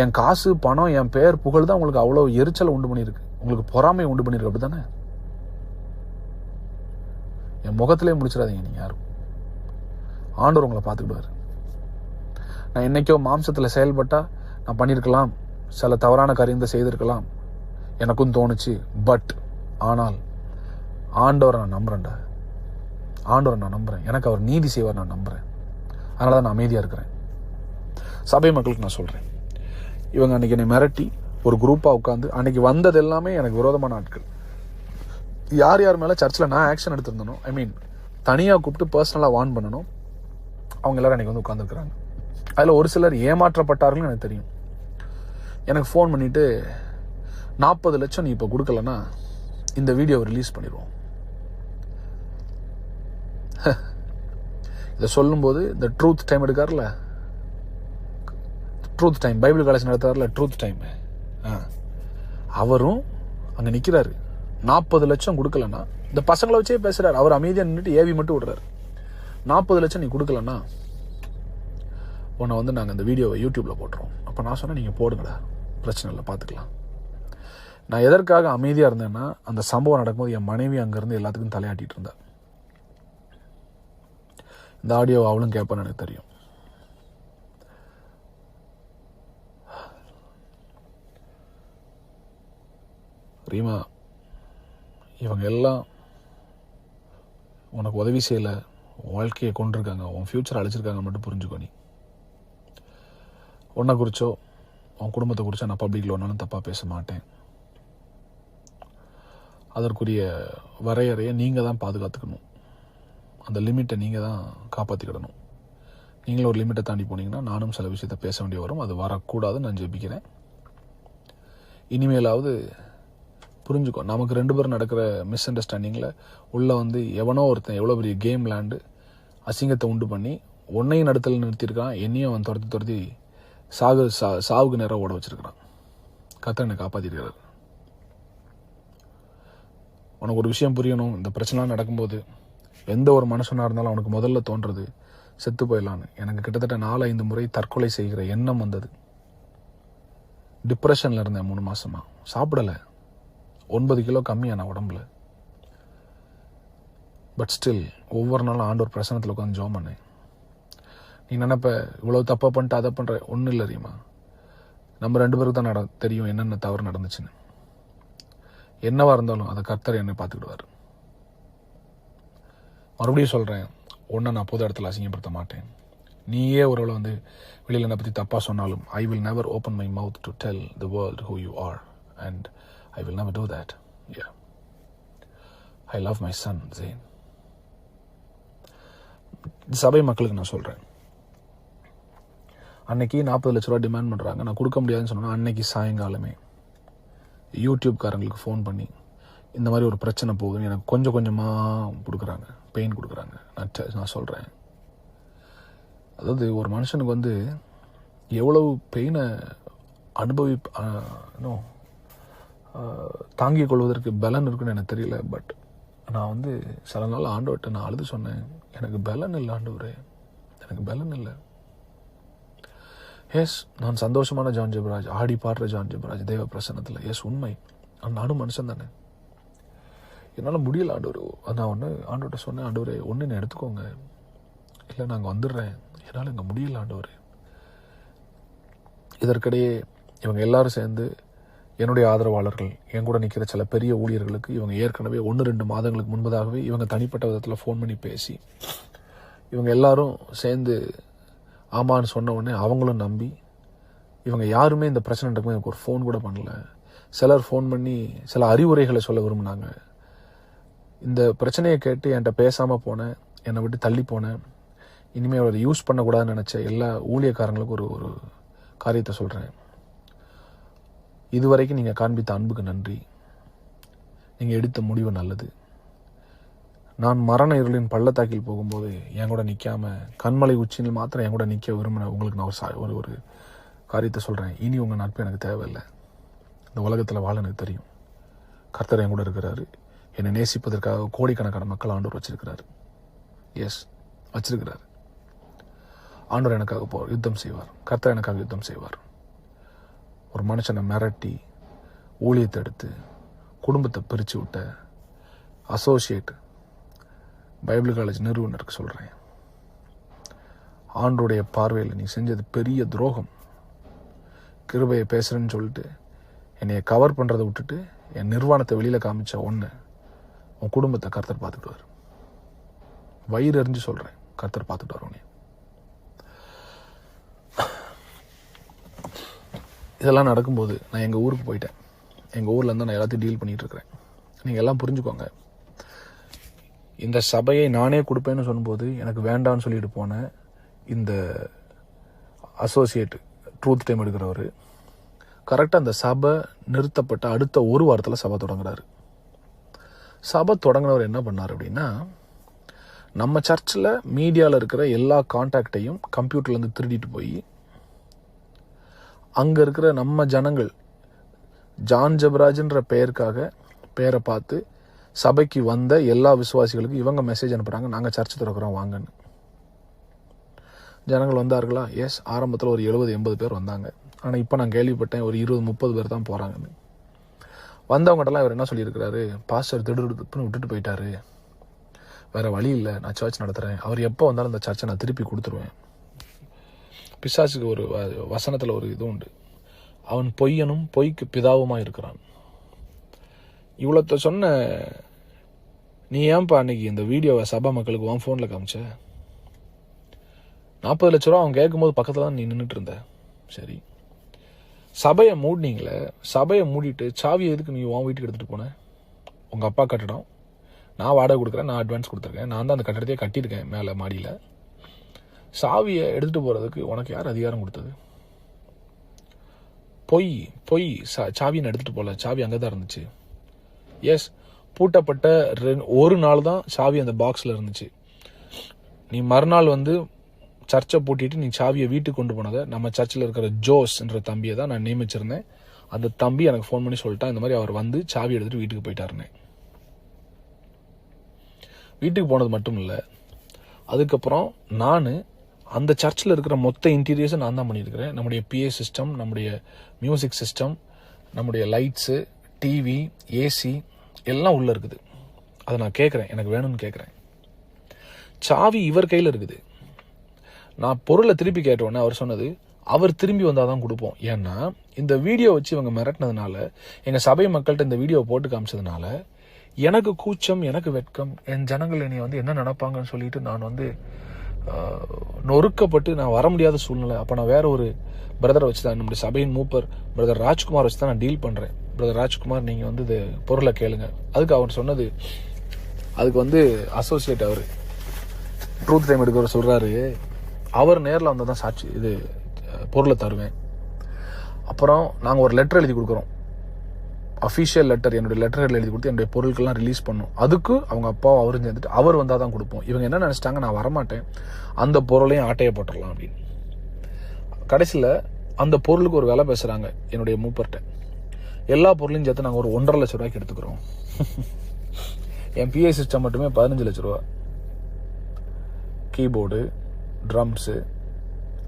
என் காசு பணம் என் பேர் புகழ் தான் உங்களுக்கு அவ்வளோ எரிச்சலை உண்டு பண்ணியிருக்கு, உங்களுக்கு பொறாமையை உண்டு பண்ணியிருக்கு. அப்படி தானே? என் முகத்திலே முடிச்சிடாதீங்க நீங்கள் யாரும். ஆண்டவர் உங்களை பார்த்துக்கிடுவார். நான் என்னைக்கோ மாம்சத்தில் செயல்பட்டால் நான் பண்ணியிருக்கலாம், சில தவறான காரியத்தை செய்திருக்கலாம், எனக்கும் தோணுச்சு. ஆனால் ஆண்டவரை நான் நம்புறேன்டா. ஆண்டவரை நான் நம்புறேன். எனக்கு அவர் நீதி செய்வார் நான் நம்புறேன். அதனால தான் நான் அமைதியாக இருக்கிறேன். சபை மக்களுக்கு நான் சொல்கிறேன், இவங்க அன்றைக்கி என்னை மிரட்டி ஒரு குரூப்பாக உட்காந்து அன்றைக்கி வந்தது எல்லாமே எனக்கு விரோதமான ஆட்கள். யார் மேலே சர்ச்சில் நான் ஆக்ஷன் எடுத்திருந்தனோ, தனியாக கூப்பிட்டு பர்சனலாக வார்ன் பண்ணணும், அவங்க எல்லோரும் அன்றைக்கி வந்து உட்காந்துருக்குறாங்க. அதில் ஒரு சிலர் ஏமாற்றப்பட்டார்கள்னு எனக்கு தெரியும். எனக்கு ஃபோன் பண்ணிவிட்டு 40 லட்சம் நீ இப்போ கொடுக்கலன்னா இந்த வீடியோவை ரிலீஸ் பண்ணிடுவோம். இதை சொல்லும்போது இந்த ட்ரூத் டைம் எடுக்கார்ல, ட்ரூத் டைம் பைபிள் காலேஜ் நடத்தார்ல ட்ரூத் டைம், அவரும் அங்கே நிற்கிறாரு. 40 லட்சம் கொடுக்கலன்னா இந்த பசங்களை வச்சே பேசுகிறார். அவர் அமைதியாக நின்றுட்டு ஏவி மட்டும் விடுறாரு. 40 லட்சம் நீ கொடுக்கலன்னா உன்னை வந்து நாங்கள் இந்த வீடியோவை யூடியூப்பில் போட்டுருவோம். அப்போ நான் சொன்னேன், நீங்கள் போடுங்கடா, பிரச்சனை இல்லை, பார்த்துக்கலாம். நான் எதற்காக அமைதியாக இருந்தேன்னா, அந்த சம்பவம் நடக்கும்போது என் மனைவி அங்கேருந்து எல்லாத்துக்கும் தலையாட்டிகிட்டு இருந்தா. இந்த ஆடியோ அவளும் கேட்பான்னு எனக்கு தெரியும். ரீமா, இவங்க எல்லாம் உனக்கு உதவி செய்யலை, வாழ்க்கையை கொண்டிருக்காங்க, உன் ஃப்யூச்சர் அழிச்சிருக்காங்க மட்டும் புரிஞ்சுக்கோ. நீ உன்னை குறிச்சோ உன் குடும்பத்தை குறிச்சோ நான் பப்ளிக்கில் ஒன்றாலும் தப்பாக பேச மாட்டேன். அதற்குரிய வரையறையை நீங்கள் தான் பாதுகாத்துக்கணும். அந்த லிமிட்டை நீங்கள் தான் காப்பாற்றிக்கிடணும். நீங்களும் ஒரு லிமிட்டை தாண்டி போனீங்கன்னா நானும் சில விஷயத்தை பேச வேண்டிய வரும். அது வரக்கூடாதுன்னு நான் ஜெபிக்கிறேன். இனிமேலாவது புரிஞ்சுக்கோ. நமக்கு 2 பேரும் நடக்கிற மிஸ் அண்டர்ஸ்டாண்டிங்கில் உள்ளே வந்து எவனோ ஒருத்தன் எவ்வளோ பெரிய கேம் விளாண்டு அசிங்கத்தை உண்டு பண்ணி உன்னையும் நடத்தல நிறுத்தியிருக்கான், என்னையும் அவன் துரத்தி சாவுக்கு நேரம் ஓட வச்சிருக்கிறான். கர்த்தர் என்னை காப்பாற்றிருக்கிறார். உனக்கு ஒரு விஷயம் புரியணும். இந்த பிரச்சனைலாம் நடக்கும்போது எந்த ஒரு மனுஷனாக இருந்தாலும் அவனுக்கு முதல்ல தோன்றது செத்து போயிடலான்னு. எனக்கு கிட்டத்தட்ட 4-5 முறை தற்கொலை செய்கிற எண்ணம் வந்தது. டிப்ரெஷனில் இருந்தேன் 3 மாதமாக. சாப்பிடலை, 9 கிலோ கம்மியான உடம்புல. பட் ஸ்டில் ஒவ்வொரு நாளும் ஆண்டவர் பிரசனத்தில் உட்காந்து ஜெபம் பண்ணேன். நீ நினைப்ப இவ்வளோ தப்பாக பண்ணிட்டு அதை பண்ணுற, ஒன்றும் இல்லை ரீமா. நம்ம 2 பேருக்கு தான் தெரியும் என்னென்ன தவறு நடந்துச்சுன்னு. என்னவா இருந்தாலும் அதை கர்த்தர் என்னை பார்த்துக்கிடுவார். மறுபடியும் சொல்கிறேன், ஒன்றை நான் பொது இடத்துல அசிங்கப்படுத்த மாட்டேன். நீயே ஒரு வேளை வந்து வெளியில் என்னை பற்றி தப்பாக சொன்னாலும் I will never open my mouth to tell the world who you are, and I will never do that. Yeah. I love my son, Zain. சபை மக்களுக்கு நான் சொல்கிறேன், அன்னைக்கு 40 லட்ச ரூபா டிமாண்ட் பண்ணுறாங்க. நான் கொடுக்க முடியாதுன்னு சொன்னேன்னா அன்னைக்கு சாயங்காலமே யூடியூப்காரங்களுக்கு ஃபோன் பண்ணி இந்த மாதிரி ஒரு பிரச்சனை போகுதுன்னு எனக்கு கொஞ்சம் கொஞ்சமாக கொடுக்குறாங்க, பெயின் கொடுக்குறாங்க. நான் சொல்கிறேன், அதாவது ஒரு மனுஷனுக்கு வந்து எவ்வளவு பெயினை தாங்கிக் கொள்வதற்கு பலன் இருக்குன்னு எனக்கு தெரியல. பட் நான் வந்து சில நாள் ஆண்டவர்கிட்ட நான் அழுது சொன்னேன், எனக்கு பலன் இல்லை ஆண்டவரே, எனக்கு பலன் இல்லை. எஸ், நான் சந்தோஷமான ஜான் ஜெபராஜ், ஆடி பாடுற ஜான் ஜெபராஜ் தேவ பிரசன்னத்தில். எஸ், உண்மை. நானும் மனுஷன் தானே, என்னால் முடியல ஆண்டவர். நான் ஒன்று ஆண்டவர்கிட்ட சொன்னேன், ஆண்டவரே ஒன்று என்ன எடுத்துக்கோங்க, இல்லை நாங்கள் வந்துடுறேன், என்னால் இங்கே முடியல ஆண்டவர். இதற்கிடையே இவங்க எல்லாரும் சேர்ந்து என்னுடைய ஆதரவாளர்கள், என் கூட நிற்கிற சில பெரிய ஊழியர்களுக்கு இவங்க ஏற்கனவே 1-2 மாதங்களுக்கு முன்பதாகவே இவங்க தனிப்பட்ட விதத்தில் ஃபோன் பண்ணி பேசி, இவங்க எல்லாரும் சேர்ந்து ஆமான்னு சொன்ன உடனே அவங்களும் நம்பி, இவங்க யாருமே இந்த பிரச்சனை நடக்கும்போது எனக்கு ஒரு ஃபோன் கூட பண்ணல. சிலர் ஃபோன் பண்ணி சில அறிவுரைகளை சொல்ல விரும்பினாங்க. இந்த பிரச்சனையை கேட்டு என்கிட்ட பேசாமல் போனேன், என்னை விட்டு தள்ளி போனேன், இனிமேல் அதை யூஸ் பண்ணக்கூடாதுன்னு நினச்ச எல்லா ஊழியக்காரங்களுக்கும் ஒரு காரியத்தை சொல்கிறேன். இதுவரைக்கும் நீங்கள் காண்பித்த அன்புக்கு நன்றி. நீங்கள் எடுத்த முடிவு நல்லது. நான் மரண இருளின் பள்ளத்தாக்கில் போகும்போது என் கூட நிற்காம கண்மலை உச்சியில் மாத்திரம் என் கூட நிற்க விரும்பின உங்களுக்கு நான் ஒரு காரியத்தை சொல்கிறேன். இனி உங்கள் நட்பு எனக்கு தேவையில்லை. இந்த உலகத்தில் வாழ எனக்கு தெரியும். கர்த்தர் என் கூட இருக்கிறாரு. என்னை நேசிப்பதற்காக கோடிக்கணக்கான மக்கள் ஆண்டவர் வச்சிருக்கிறாரு. எஸ், வச்சிருக்கிறாரு. ஆண்டவர் எனக்காக யுத்தம் செய்வார். கர்த்தர் எனக்காக யுத்தம் செய்வார். ஒரு மனுஷனை மிரட்டி ஊழியத்தை எடுத்து குடும்பத்தை பிரித்து விட்ட அசோசியேட் பைபிள் காலேஜ் நிறுவனருக்கு சொல்கிறேன், ஆண்டோடைய பார்வையில் நீ செஞ்சது பெரிய துரோகம். கிருபையை பேசுகிறேன்னு சொல்லிட்டு என்னைய கவர் பண்ணுறதை விட்டுட்டு என் நிர்வாணத்தை வெளியில் காமிச்ச ஒன்று உன் குடும்பத்தை கர்த்தர் பார்த்துக்கிட்டு. வயிறு எறிஞ்சு சொல்கிறேன், கர்த்தர் பார்த்துட்டு வரவனே. இதெல்லாம் நடக்கும்போது நான் எங்கள் ஊருக்கு போயிட்டேன். எங்கள் ஊரில் இருந்தால் நான் எல்லாத்தையும் டீல் பண்ணிகிட்டு இருக்கிறேன். நீங்கள் எல்லாம் புரிஞ்சுக்கோங்க. இந்த சபையை நானே கொடுப்பேன்னு சொல்லும்போது எனக்கு வேண்டான்னு சொல்லிட்டு போனேன் இந்த அசோசியேட் ட்ரூத் டைம் எடுக்கிறவர் கரெக்டாக அந்த சபை நிறுத்தப்பட்ட அடுத்த ஒரு வாரத்தில் சபை தொடங்குறாரு. சபை தொடங்கினவர் என்ன பண்ணார் அப்படின்னா, நம்ம சர்ச்சில் மீடியாவில் இருக்கிற எல்லா கான்டாக்டையும் கம்ப்யூட்டர்லேருந்து திருடிட்டு போய் அங்கே இருக்கிற நம்ம ஜனங்கள் ஜான் ஜெபராஜ்ன்ற பேரை பார்த்து சபைக்கு வந்த எல்லா விசுவாசிகளுக்கும் இவங்க மெசேஜ் அனுப்புகிறாங்க, நாங்கள் சர்ச்சு திறக்கிறோம் வாங்கன்னு. ஜனங்கள் வந்தார்களா? எஸ், ஆரம்பத்தில் ஒரு 70-80 பேர் வந்தாங்க. ஆனால் இப்போ நான் கேள்விப்பட்டேன் ஒரு 20-30 பேர் தான் போகிறாங்கன்னு. வந்தவங்ககிட்டலாம் இவர் என்ன சொல்லியிருக்கிறாரு, பாஸ்டர் திடுன்னு விட்டுட்டு போயிட்டாரு, வேறு வழி இல்லை, நான் சர்ச் நடத்துகிறேன், அவர் எப்போ வந்தாலும் இந்த சர்ச்சை நான் திருப்பி கொடுத்துருவேன். பிசாசுக்கு ஒரு வசனத்தில் ஒரு இது உண்டு, அவன் பொய்யனும் பொய்க்கு பிதாவுமாக இருக்கிறான். இவ்வளோத்த சொன்ன நீ ஏன்பா அன்னைக்கு இந்த வீடியோவை சபா மக்களுக்கு உன் ஃபோனில் காமிச்ச? 40 லட்ச ரூபா அவன் கேட்கும்போது பக்கத்தில் தான் நீ நின்றுட்டு இருந்த. சரி, சபையை மூடினீங்களே, சபையை மூடிட்டு சாவியை எதுக்கு நீ உன் வீட்டுக்கு எடுத்துகிட்டு போன? உங்கள் அப்பா கட்டடம், நான் வாடகை கொடுக்குறேன், நான் அட்வான்ஸ் கொடுத்துருக்கேன், நான் தான் அந்த கட்டடத்தையே கட்டியிருக்கேன் மேலே மாடியில். சாவியை எடுத்துகிட்டு போகிறதுக்கு உனக்கு யார் அதிகாரம் கொடுத்தது? பொய் சாவியை எடுத்துகிட்டு போகல, சாவி அங்கே தான் இருந்துச்சு. எஸ், பூட்டப்பட்ட ஒரு நாள் தான் சாவி அந்த பாக்ஸில் இருந்துச்சு. நீ மறுநாள் வந்து சர்ச்சை பூட்டிட்டு நீ சாவியை வீட்டுக்கு கொண்டு போனதை நம்ம சர்ச்சில் இருக்கிற ஜோஸ்ன்ற தம்பியை தான் நான் நியமிச்சிருந்தேன். அந்த தம்பி எனக்கு ஃபோன் பண்ணி சொல்லிட்டான், இந்த மாதிரி அவர் வந்து சாவி எடுத்துகிட்டு வீட்டுக்கு போயிட்டாருன்னு. வீட்டுக்கு போனது மட்டும் இல்லை, அதுக்கப்புறம் நான் அந்த சர்ச்சில் இருக்கிற மொத்த இன்டீரியர்ஸை நான் தான் பண்ணியிருக்கிறேன். நம்முடைய PA சிஸ்டம், நம்முடைய மியூசிக் சிஸ்டம், நம்முடைய லைட்ஸு, டிவி, ஏசி எல்லாம் உள்ளே இருக்குது. அதை நான் கேட்குறேன், எனக்கு வேணும்னு கேட்குறேன். சாவி இவர் கையில் இருக்குது. நான் பொருளை திருப்பி கேட்டோன்னே அவர் சொன்னது, அவர் திரும்பி வந்தால் தான் கொடுப்போம். ஏன்னா இந்த வீடியோ வச்சு இவங்க மிரட்டினதுனால, எங்கள் சபை மக்கள்கிட்ட இந்த வீடியோவை போட்டு காமிச்சதுனால எனக்கு கூச்சம், எனக்கு வெட்கம், என் ஜனங்கள் என்னை வந்து என்ன நினைப்பாங்கன்னு சொல்லிட்டு நான் வந்து நொறுக்கப்பட்டு நான் வர முடியாத சூழ்நிலை. அப்போ நான் வேற ஒரு பிரதரை வச்சு தான், நம்முடைய சபையின் மூப்பர் பிரதர் ராஜ்குமார் வச்சு தான் நான் டீல் பண்ணுறேன். பிரதர் ராஜ்குமார், நீங்கள் வந்து இது பொருளை கேளுங்க. அதுக்கு அவர் சொன்னது, அதுக்கு வந்து அசோசியேட் அவர் ட்ரூத் டைம் எடுக்கிறவர் சொல்கிறாரு, அவர் நேரில் வந்து தான் சாட்சி இது பொருளை தருவேன். அப்புறம் நாங்கள் ஒரு லெட்டர் எழுதி கொடுக்குறோம், அஃபிஷியல் லெட்டர், என்னுடைய லெட்டர்கள் எழுதி கொடுத்து என்னுடைய பொருட்கள்லாம் ரிலீஸ் பண்ணும். அதுக்கு அவங்க அப்பாவும் அவரும் சேர்ந்துட்டு அவர் வந்தால் தான் கொடுப்போம். இவங்க என்ன நினச்சிட்டாங்க, நான் வரமாட்டேன், அந்த பொருளையும் ஆட்டையை போட்டுடலாம் அப்படின்னு. கடைசியில் அந்த பொருளுக்கு ஒரு விலை பேசுகிறாங்க என்னுடைய மூப்பர்கிட்ட. எல்லா பொருளையும் சேர்த்து நாங்கள் ஒரு 1.5 லட்ச ரூபாய்க்கு எடுத்துக்கிறோம். என் பிஏ சிஸ்டம் மட்டுமே 15 லட்ச ரூபா. கீபோர்டு, ட்ரம்ஸு,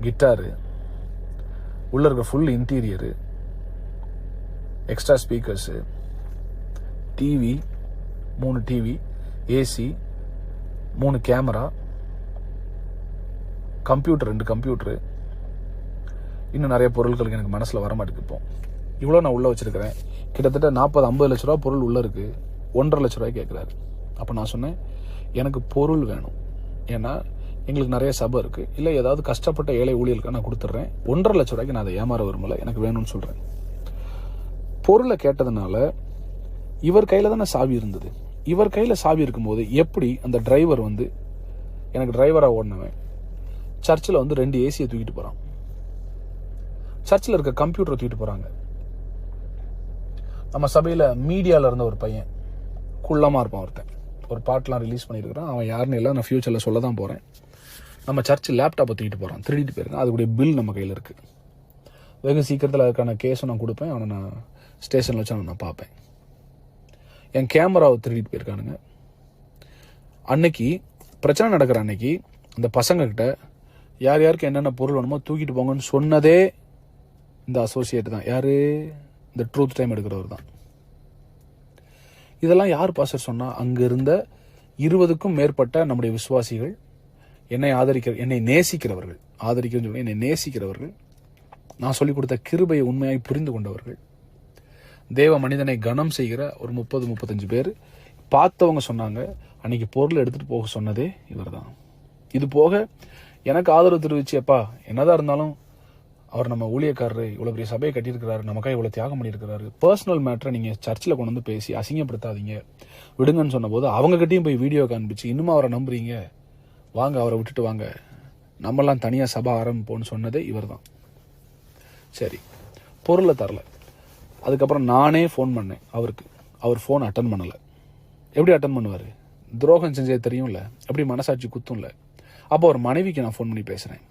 கிட்டாரு, உள்ள இருக்க full interior, extra speakers, TV, 3 TV, AC, 3 camera, computer, 2 computer, இன்னும் நிறைய பொருட்களுக்கு எனக்கு மனசில் வரமாட்டேங்குது. இப்போ இவ்வளோ நான் உள்ளே வச்சுருக்கிறேன். கிட்டத்தட்ட 40-50 லட்ச ரூபா பொருள் உள்ளே இருக்குது. 1.5 லட்ச ரூபாய் கேட்குறாரு. அப்போ நான் சொன்னேன், எனக்கு பொருள் வேணும், ஏன்னா எங்களுக்கு நிறைய சபை இருக்குது, இல்லை ஏதாவது கஷ்டப்பட்ட ஏழை ஊழியர்களுக்கு நான் கொடுத்துட்றேன், 1.5 லட்ச ரூபாய்க்கு நான் அதை ஏமாற விரும்பலை, எனக்கு வேணும்னு சொல்கிறேன். பொருளை கேட்டதுனால இவர் கையில் தானே சாவி இருந்தது. இவர் கையில் சாவி இருக்கும்போது எப்படி அந்த டிரைவர் வந்து, எனக்கு டிரைவராக ஓடினவன் சர்ச்சில் வந்து 2 ஏசியை தூக்கிட்டு போகிறான், சர்ச்சில் இருக்க கம்ப்யூட்டரை தூக்கிட்டு போகிறாங்க. நம்ம சபையில் மீடியாவில் இருந்த ஒரு பையன், குள்ளமாக இருப்பான் ஒருத்தன், ஒரு பாட்டெலாம் ரிலீஸ் பண்ணியிருக்கிறான். அவன் யாருன்னு இல்லை, நான் ஃபியூச்சரில் சொல்ல தான் போகிறேன். நம்ம சர்ச்சு லேப்டாப்பை தூக்கிட்டு போகிறான், திருடிட்டு போயிருக்கான். அதுக்குடைய பில் நம்ம கையில் இருக்குது. வெகு சீக்கிரத்தில் அதுக்கான கேஸும் நான் கொடுப்பேன். அவனை நான் ஸ்டேஷனில் வச்சு அவனை நான் பார்ப்பேன். என் கேமராவை திருடிட்டு போயிருக்கானுங்க. அன்னைக்கு பிரச்சனை நடக்கிற அன்னைக்கு இந்த பசங்கக்கிட்ட யார் யாருக்கு என்னென்ன பொருள் வேணுமோ தூக்கிட்டு போங்கன்னு சொன்னதே இந்த அசோசியேட் தான். யார்? இந்த ட்ரூத் டைம் எடுக்கிறவர் தான். இதெல்லாம் யார் பாஸ்டர் சொன்னா? அங்கே இருந்த 20க்கும் மேற்பட்ட நம்முடைய விசுவாசிகள், என்னை நேசிக்கிறவர்கள், ஆதரிக்கிறேன்னு சொல்லி என்னை நேசிக்கிறவர்கள், நான் சொல்லிக் கொடுத்த கிருபையை உண்மையாய் புரிந்து கொண்டவர்கள், தேவ மனிதனை கனம் செய்கிற ஒரு 30-35 பேர் பார்த்தவங்க சொன்னாங்க, அன்னைக்கு பொருள் எடுத்துட்டு போக சொன்னதே இவர் தான். இது போக எனக்கு ஆதரவு தெரிவிச்சு, அப்பா என்னதான் இருந்தாலும் அவர் நம்ம ஊழியக்காரரு, இவ்வளோ பெரிய சபையை கட்டியிருக்கிறாரு, நமக்காக இவ்வளோ தியாகம் பண்ணியிருக்கிறாரு, பர்சனல் மேட்டரை நீங்கள் சர்ச்சில் கொண்டு வந்து பேசி அசிங்கப்படுத்தாதீங்க, விடுங்கன்னு சொன்னபோது அவங்ககிட்டையும் போய் வீடியோ காண்பிச்சு, இன்னும் அவரை நம்புறீங்க, வாங்க அவரை விட்டுட்டு வாங்க, நம்மெல்லாம் தனியாக சபை ஆரம்பிப்போன்னு சொன்னதே இவர் தான். சரி, பொருளை தரல. அதுக்கப்புறம் நானே ஃபோன் பண்ணேன் அவருக்கு. அவர் ஃபோன் அட்டன் பண்ணலை. எப்படி அட்டன் பண்ணுவார்? துரோகம் செஞ்சது தெரியும்ல, எப்படி மனசாட்சி குத்தும்ல. அப்போ ஒரு மனைவிக்கு நான் ஃபோன் பண்ணி பேசுகிறேன்.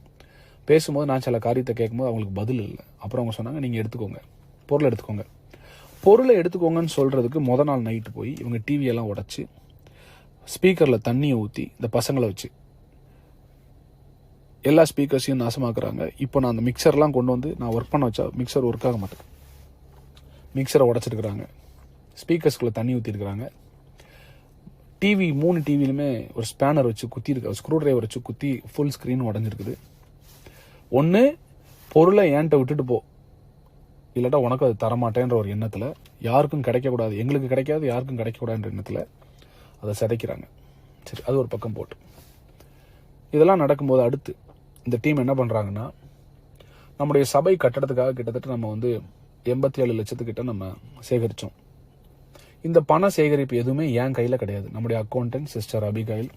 பேசும்போது நான் சில காரியத்தை கேட்கும்போது அவங்களுக்கு பதில் இல்லை. அப்புறம் அவங்க சொன்னாங்க, நீங்கள் எடுத்துக்கோங்க, பொருளை எடுத்துக்கோங்க. பொருளை எடுத்துக்கோங்கன்னு சொல்கிறதுக்கு முத நாள் நைட்டு போய் இவங்க டிவியெல்லாம் உடச்சி ஸ்பீக்கரில் தண்ணியை ஊற்றி இந்த பசங்களை வச்சு எல்லா ஸ்பீக்கர்ஸையும் நாசமாக்குறாங்க. இப்போ நான் அந்த மிக்சர்லாம் கொண்டு வந்து நான் ஒர்க் பண்ண வச்சா மிக்சர் ஒர்க் ஆக மாட்டேன். மிக்சரை உடச்சிருக்கிறாங்க, ஸ்பீக்கர்ஸ்குள்ளே தண்ணி ஊற்றிருக்கிறாங்க. டிவி 3 டிவிலுமே ஒரு ஸ்பேனர் வச்சு குத்திருக்கு, ஸ்க்ரூ டிரைவர் வச்சு குத்தி ஃபுல் ஸ்க்ரீன் உடஞ்சிருக்குது. ஒன்று பொருளை ஏன்ட்ட விட்டுட்டு போ, இல்லாட்டா உனக்கு அது தரமாட்டேன்ற ஒரு எண்ணத்தில், யாருக்கும் கிடைக்கக்கூடாது, எங்களுக்கு கிடைக்காது யாருக்கும் கிடைக்கக்கூடாதுன்ற எண்ணத்தில் அதை சிதைக்கிறாங்க. சரி, அது ஒரு பக்கம் போட்டு இதெல்லாம் நடக்கும்போது அடுத்து இந்த டீம் என்ன பண்ணுறாங்கன்னா, நம்முடைய சபை கட்டடத்துக்காக கிட்டத்தட்ட நம்ம வந்து 87 லட்சத்துக்கிட்ட நம்ம சேகரித்தோம். இந்த பண சேகரிப்பு எதுவுமே என் கையில் கிடையாது. நம்முடைய அக்கௌண்டன்ட் சிஸ்டர் அபிகாயில்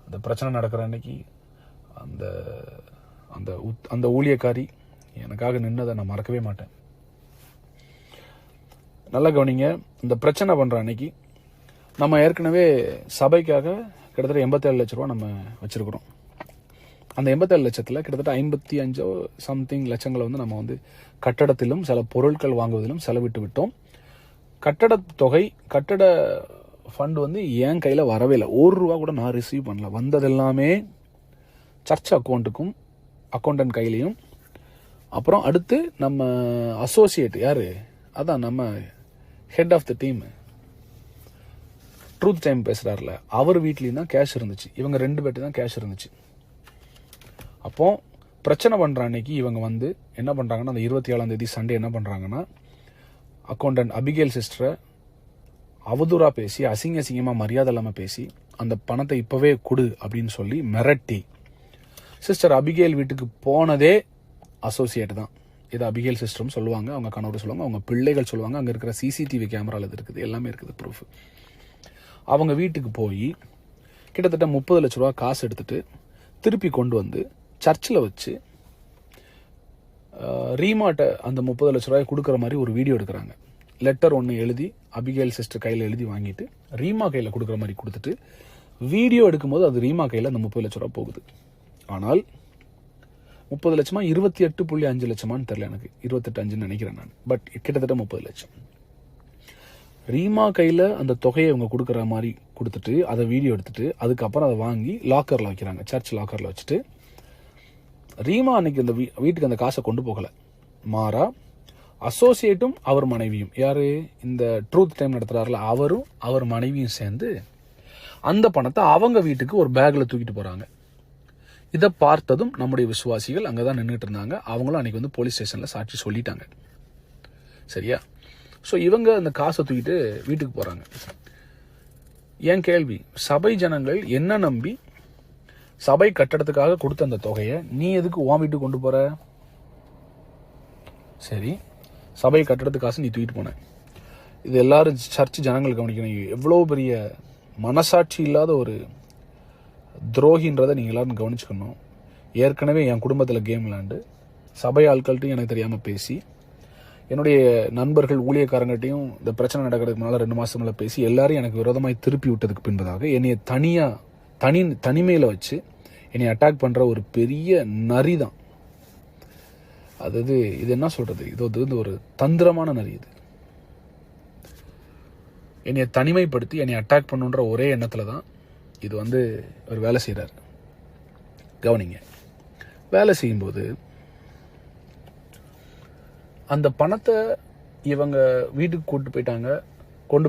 அந்த பிரச்சனை நடக்கிற அன்னைக்கு அந்த அந்த அந்த ஊழியக்காரி எனக்காக நின்னதை நான் மறக்கவே மாட்டேன். நல்லா கவனிங்க, இந்த பிரச்சனை பண்ணுற அன்னைக்கு நம்ம ஏற்கனவே சபைக்காக கிட்டத்தட்ட 87 லட்ச ரூபா நம்ம வச்சுருக்கிறோம். அந்த 87 லட்சத்தில் கிட்டத்தட்ட 55 சம்திங் லட்சங்களை வந்து நம்ம வந்து கட்டடத்திலும் சில பொருட்கள் வாங்குவதிலும் செலவிட்டு விட்டோம். கட்டட தொகை, கட்டட ஃபண்ட் வந்து என் கையில் வரவே இல்லை. ₹1 கூட நான் ரிசீவ் பண்ணல. வந்ததெல்லாமே சர்ச் அக்கௌண்ட்டுக்கும் அக்கௌண்டன்ட் கையிலையும். அப்புறம் அடுத்து நம்ம அசோசியேட் யார், அதான் நம்ம head of the team truth time பேசுகிறார்ல, அவர் வீட்லேயும் தான் கேஷ் இருந்துச்சு. இவங்க 2 பேர்ட்டு தான் கேஷ் இருந்துச்சு. அப்போ பிரச்சனை பண்ணுற அன்னைக்கு இவங்க வந்து என்ன பண்ணுறாங்கன்னா, அந்த 27ஆம் தேதி சண்டே என்ன பண்ணுறாங்கன்னா, அக்கௌண்டன்ட் அபிகேல் சிஸ்டரை அவதூறாக பேசி, அசிங்கமாக மரியாதை இல்லாமல் பேசி, அந்த பணத்தை இப்போவே கொடு அப்படின்னு சொல்லி மிரட்டி, சிஸ்டர் அபிகேல் வீட்டுக்கு போனதே அசோசியேட் தான். இது அபிகேல் சிஸ்டரும் சொல்லுவாங்க, அவங்க கணவர் சொல்லுவாங்க, அவங்க பிள்ளைகள் சொல்லுவாங்க, அங்கே இருக்கிற சிசிடிவி கேமராவில் இது இருக்குது, எல்லாமே இருக்குது ப்ரூஃப். அவங்க வீட்டுக்கு போய் கிட்டத்தட்ட 30 லட்ச ரூபா காசு எடுத்துட்டு திருப்பி கொண்டு வந்து சர்ச்சில் வச்சு ரீமாட்டை அந்த 30 லட்ச ரூபாய் கொடுக்குற மாதிரி ஒரு வீடியோ எடுக்கிறாங்க. லெட்டர் ஒன்று எழுதி அபிகேல் சிஸ்டர் கையில் எழுதி வாங்கிட்டு ரீமா கையில் கொடுக்குற மாதிரி கொடுத்துட்டு வீடியோ எடுக்கும்போது அது ரீமா கையில் அந்த 30 லட்ச ரூபா போகுது. ஆனால் 30 லட்சமா 28.5 லட்சமான்னு தெரியல, எனக்கு 28.5 நினைக்கிறேன் நான். பட் கிட்டத்தட்ட 30 லட்சம் ரீமா கையில் அந்த தொகையை அவங்க கொடுக்குற மாதிரி கொடுத்துட்டு அதை வீடியோ எடுத்துட்டு அதுக்கப்புறம் அதை வாங்கி லாக்கரில் வைக்கிறாங்க, சர்ச் லாக்கரில் வச்சுட்டு. ரீமா அன்னைக்கு அந்த வீட்டுக்கு அந்த காசை கொண்டு போகலை, மாறா அசோசியேட்டும் அவர் மனைவியும், யாரு இந்த ட்ரூத் டைம் நடத்துறாருல அவரும் அவர் மனைவியும் சேர்ந்து அந்த பணத்தை அவங்க வீட்டுக்கு ஒரு பேக்ல தூக்கிட்டு போறாங்க. இதை பார்த்ததும் நம்முடைய விசுவாசிகள் அங்கதான் நின்றுட்டு இருந்தாங்க. அவங்களும் அன்னைக்கு வந்து போலீஸ் ஸ்டேஷன்ல சாட்சி சொல்லிட்டாங்க. சரியா? ஸோ இவங்க அந்த காசை தூக்கிட்டு வீட்டுக்கு போறாங்க. என் கேள்வி, சபை ஜனங்கள் என்ன நம்பி சபை கட்டடத்துக்காக கொடுத்த அந்த தொகையை நீ எதுக்கு உன் வீட்டுக்கு கொண்டு போற? சரி, சபை கட்டடத்து காசு நீ தூக்கிட்டு போன. இது எல்லாரும் சர்ச் ஜனங்கள் கவனிக்கணும். எவ்வளவு பெரிய மனசாட்சி இல்லாத ஒரு துரோகின்றதை நீங்கள் எல்லாரும் கவனிச்சுக்கணும். ஏற்கனவே என் குடும்பத்தில் கேம் விளாண்டு சபை ஆட்கள்கிட்டையும் எனக்கு தெரியாமல் பேசி, என்னுடைய நண்பர்கள் ஊழியக்காரங்கள்ட்டையும் இந்த பிரச்சனை நடக்கிறதுக்கு முன்னால் 2 மாதம் மேலே பேசி எல்லாரையும் எனக்கு விரோதமாய் திருப்பி விட்டதுக்கு பின்பதாக என்னைய தனிமையில் வச்சு என்னை அட்டாக் பண்ணுற ஒரு பெரிய நரி தான். அதாவது இது என்ன சொல்கிறது, இது வந்து ஒரு தந்திரமான நரி. இது என்னை தனிமைப்படுத்தி என்னை அட்டாக் பண்ணுன்ற ஒரே எண்ணத்தில் தான் இது வந்து ஒரு வேலை செய்கிறார். கவனிங்க, வேலை செய்யும்போது அந்த பணத்தை இவங்க வீட்டுக்கு கொண்டு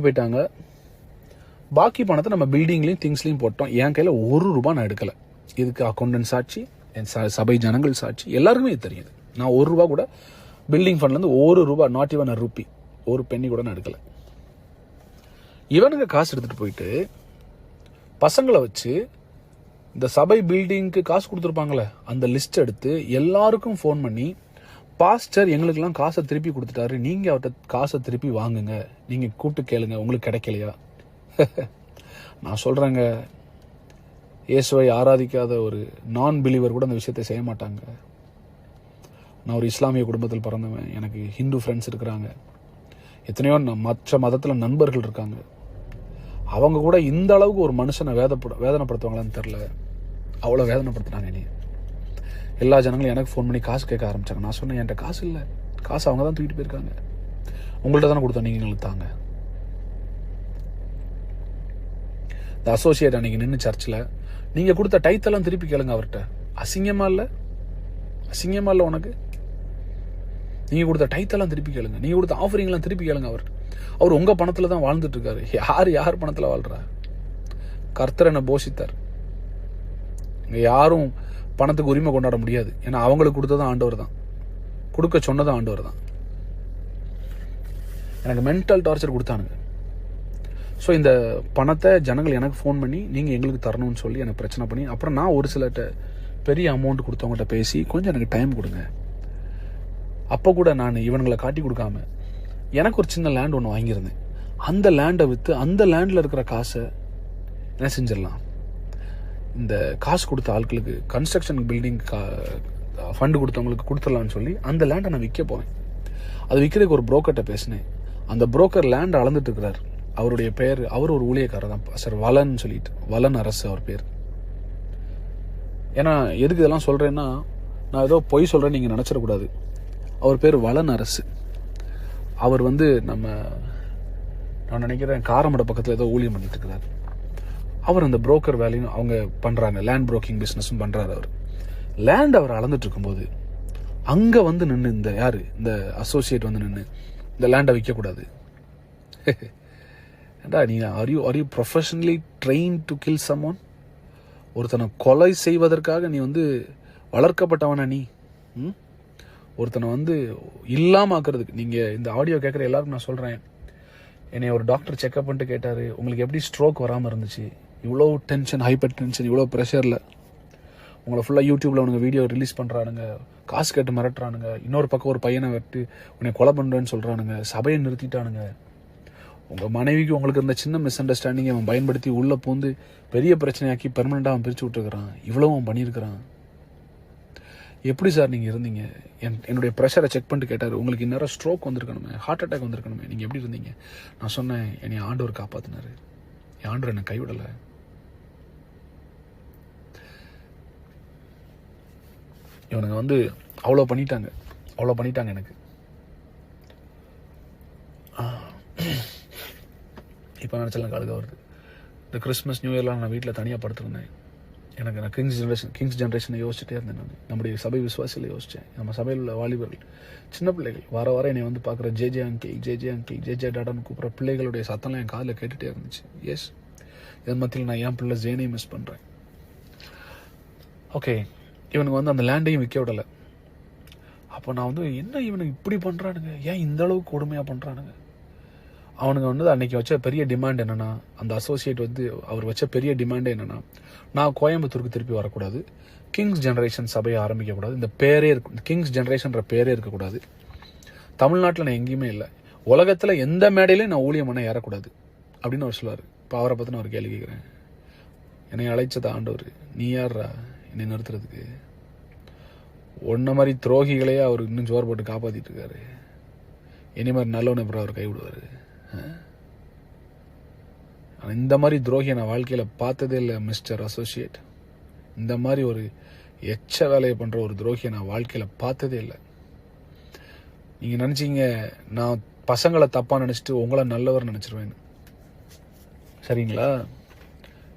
போயிட்டாங்க. பாக்கி பணத்தை நம்ம பில்டிங்லையும் திங்ஸ்லையும் போட்டோம். என் கையில் ₹1 நான் எடுக்கலை. இதுக்கு அக்கௌண்டன்ட் சாட்சி, என் சபை ஜனங்கள் சாட்சி, எல்லாருக்குமே இது தெரியுது. நான் ₹1 கூட பில்டிங் ஃபண்ட்லேருந்து ₹1, நாட் ஈவன் ₹1, ஒரு பென்னி கூட நான் எடுக்கலை. இவனுங்க காசு எடுத்துட்டு போயிட்டு பசங்களை வச்சு இந்த சபை பில்டிங்க்கு காசு கொடுத்துருப்பாங்களே அந்த லிஸ்ட் எடுத்து எல்லாருக்கும் ஃபோன் பண்ணி, பாஸ்டர் எங்களுக்கெல்லாம் காசை திருப்பி கொடுத்துட்டாரு, நீங்க அவர்கிட்ட காசை திருப்பி வாங்குங்க, நீங்க கூப்பிட்டு கேளுங்க, உங்களுக்கு கிடைக்கலையா? நான் சொல்றேங்க, இயேசுவை ஆராதிக்காத ஒரு நான் பிலீவர் கூட அந்த விஷயத்தை செய்ய மாட்டாங்க. நான் ஒரு இஸ்லாமிய குடும்பத்தில் பிறந்தவன், எனக்கு ஹிந்து ஃப்ரெண்ட்ஸ் இருக்கிறாங்க, எத்தனையோ மற்ற மதத்தில் நண்பர்கள் இருக்காங்க. அவங்க கூட இந்த அளவுக்கு ஒரு மனுஷனை வேதனைப்படுத்துவாங்களான்னு தெரில, அவ்வளோ வேதனைப்படுத்தினாங்க. நீ எல்லா ஜனங்களும் எனக்கு ஃபோன் பண்ணி காசு கேட்க ஆரம்பிச்சாங்க. நான் சொன்னேன், என்கிட்ட காசு இல்லை, காசு அவங்க தான் தூக்கிட்டு போயிருக்காங்க, உங்கள்கிட்ட தானே கொடுத்தோம், நீங்கள் எங்களுக்கு தாங்க. இந்த அசோசியேட் அன்னைக்கு நின்று சர்ச்சில் நீங்கள் கொடுத்த டைத்தெல்லாம் திருப்பி கேளுங்க அவர்கிட்ட. அசிங்கமா இல்லை உனக்கு? நீங்கள் கொடுத்த டைத்தெல்லாம் திருப்பி கேளுங்க, நீங்கள் கொடுத்த ஆஃபரிங்லாம் திருப்பி கேளுங்க. அவர் உங்கள் பணத்தில் தான் வாழ்ந்துட்டு இருக்காரு. யார் பணத்தில் வாழ்றா? கர்த்தர் என்ன போஷித்தார். இங்கே யாரும் பணத்துக்கு உரிமை கொண்டாட முடியாது. ஏன்னா அவங்களுக்கு கொடுத்ததும் ஆண்டவர் தான், கொடுக்க சொன்னதும் ஆண்டவர் தான். எனக்கு மென்டல் டார்ச்சர் கொடுத்தானுங்க. ஸோ இந்த பணத்தை ஜனங்கள் எனக்கு ஃபோன் பண்ணி நீங்கள் எங்களுக்கு தரணும்னு சொல்லி எனக்கு பிரச்சனை பண்ணி, அப்புறம் நான் ஒரு சிலர்கிட்ட பெரிய அமௌண்ட் கொடுத்தவங்கள்ட்ட பேசி கொஞ்சம் எனக்கு டைம் கொடுங்க. அப்போ கூட நான் இவனுங்களை காட்டி கொடுக்காம எனக்கு ஒரு சின்ன லேண்ட் ஒன்று வாங்கியிருந்தேன். அந்த லேண்டை விற்று அந்த லேண்டில் இருக்கிற காசை என்ன செஞ்சிடலாம், இந்த காசு கொடுத்த ஆட்களுக்கு கன்ஸ்ட்ரக்ஷன் பில்டிங் ஃபண்டு கொடுத்தவங்களுக்கு கொடுத்துடலான்னு சொல்லி அந்த லேண்டை நான் விற்க போனேன். அது விற்கிறதுக்கு ஒரு புரோக்கர்கிட்ட பேசினேன். அந்த புரோக்கர் லேண்டை அளந்துட்டு இருக்கிறார். அவருடைய பேர், அவர் ஒரு ஊழியக்காரர் தான் சார், வலன் சொல்லிட்டு, வலன் அரசு அவர் பேர். ஏன்னா எதுக்கு இதெல்லாம் சொல்கிறேன்னா, நான் ஏதோ பொய் சொல்கிறேன்னு நீங்கள் நினச்சிடக்கூடாது. அவர் பேர் வலன் அரசு. அவர் வந்து நான் நினைக்கிறேன் காரமடை பக்கத்தில் ஏதோ ஊழியம் பண்ணிட்டு இருக்கிறார். அவர் அந்த புரோக்கர் வேலையும் அவங்க பண்ணுறாங்க, லேண்ட் புரோக்கிங் பிஸ்னஸும் பண்ணுறாரு. அவர் லேண்ட் அவர் அளந்துட்டு இருக்கும்போது அங்கே வந்து நின்று இந்த அசோசியேட் வந்து நின்று இந்த லேண்டை விற்கக்கூடாது. ஏண்டா நீ are you professionally train to kill someone? ஒருத்தனை கொலை செய்வதற்காக நீ வந்து வளர்க்கப்பட்டவனா நீ? ஒருத்தனை வந்து இல்லாமல் ஆக்குறதுக்கு. நீங்கள் இந்த ஆடியோ கேட்குற எல்லாருக்கும் நான் சொல்கிறேன், என்னை ஒரு டாக்டர் செக்அப் பண்ணிட்டு கேட்டார், உங்களுக்கு எப்படி ஸ்ட்ரோக் வராமல் இருந்துச்சு? இவ்வளோ டென்ஷன், ஹைப்பர் டென்ஷன், இவ்வளோ ப்ரெஷரில் உங்களை ஃபுல்லாக யூடியூப்பில் உனக்கு வீடியோ ரிலீஸ் பண்ணுறானுங்க, காசு கேட்டு மிரட்டுறானுங்க, இன்னொரு பக்கம் ஒரு பையனை வெட்டு உன்னை கொலை பண்ணுறேன்னு சொல்கிறானுங்க, சபையை நிறுத்திட்டானுங்க, உங்கள் மனைவிக்கு உங்களுக்கு இருந்த சின்ன மிஸ் அண்டர்ஸ்டாண்டிங்கை அவன் பயன்படுத்தி உள்ளே பூந்து பெரிய பிரச்சனையாக்கி பெர்மனெண்ட்டாக அவன் பிரித்து விட்டுருக்கிறான். இவ்வளோ அவன் பண்ணியிருக்கிறான். எப்படி சார் நீங்கள் இருந்தீங்க? என்னுடைய ப்ரெஷரை செக் பண்ணிட்டு கேட்டார், உங்களுக்கு இந்நேரம் ஸ்ட்ரோக் வந்திருக்கணுமே, ஹார்ட் அட்டாக் வந்திருக்கணுமே, நீங்கள் எப்படி இருந்தீங்க? நான் சொன்னேன், என்னை ஆண்டவர் காப்பாற்றினார், என் ஆண்டவர் என்னை கைவிடலை. இவனுங்க வந்து அவ்வளோ பண்ணிட்டாங்க எனக்கு. இப்போ நினச்சலாம் கழுக வருது. இந்த கிறிஸ்மஸ் நியூ இயர்லாம் நான் வீட்டில் தனியாக படுத்துருந்தேன். நான் கிங்ஸ் ஜென்ரேஷனை யோசிச்சுட்டே இருந்தேன். நான் நம்முடைய சபை விசுவாசியில் யோசித்தேன். நம்ம சபையில் உள்ள வாலிபர்கள், சின்ன பிள்ளைகள் வார என்னை வந்து பார்க்குற ஜேஜே அங்கிள் ஜேஜே டாடான்னு கூப்பிட்ற பிள்ளைகளுடைய சத்தம்லாம் என் காதில் கேட்டுகிட்டே இருந்துச்சு. எஸ், இதன் மத்தியில் நான் என் பிள்ளை ஜேனையும் மிஸ் பண்ணுறேன். ஓகே, இவனுக்கு வந்து அந்த லேண்டையும் விற்க விடலை. அப்போ நான் வந்து என்ன இவனுக்கு இப்படி பண்ணுறானுங்க, ஏன் இந்த அளவுக்கு கொடுமையாக பண்ணுறானுங்க? அவனுங்க வந்து அன்றைக்கி வச்ச பெரிய டிமாண்ட் என்னென்னா, அந்த அசோசியேட் வந்து அவர் வச்ச பெரிய டிமாண்டே என்னென்னா, நான் கோயம்புத்தூருக்கு திருப்பி வரக்கூடாது, கிங்ஸ் ஜென்ரேஷன் சபையை ஆரம்பிக்கக்கூடாது, இந்த பேரே இருக்கும், கிங்ஸ் ஜென்ரேஷன்ற பேரே இருக்கக்கூடாது, தமிழ்நாட்டில் நான் எங்கேயுமே இல்லை, உலகத்தில் எந்த மேடையிலையும் நான் ஊழியம் பண்ண ஏறக்கூடாது அப்படின்னு அவர் சொல்லுவார். இப்போ அவரை பற்றி நான் ஒரு கேள்வி கேட்குறேன். என்னை அழைச்சது ஆண்டவர், நீ யார்ரா என்னை நிறுத்துறதுக்கு? ஒன்றை மாதிரி துரோகிகளையே அவர் இன்னும் ஜோர் போட்டு காப்பாற்றிட்டு இருக்காரு. இனி மாதிரி நல்லவனை அப்புறம் அவர் கைவிடுவார். இந்த மாதிரி துரோகியை நான் வாழ்க்கையில் பார்த்ததே இல்லை மிஸ்டர் அசோசியேட். இந்த மாதிரி ஒரு எச்ச வேலையை பண்ணுற ஒரு துரோகியை நான் வாழ்க்கையில் பார்த்ததே இல்லை. நீங்கள் நினச்சிங்க நான் பசங்களை தப்பாக நினச்சிட்டு உங்களை நல்லவர் நினச்சிருவேன். சரிங்களா?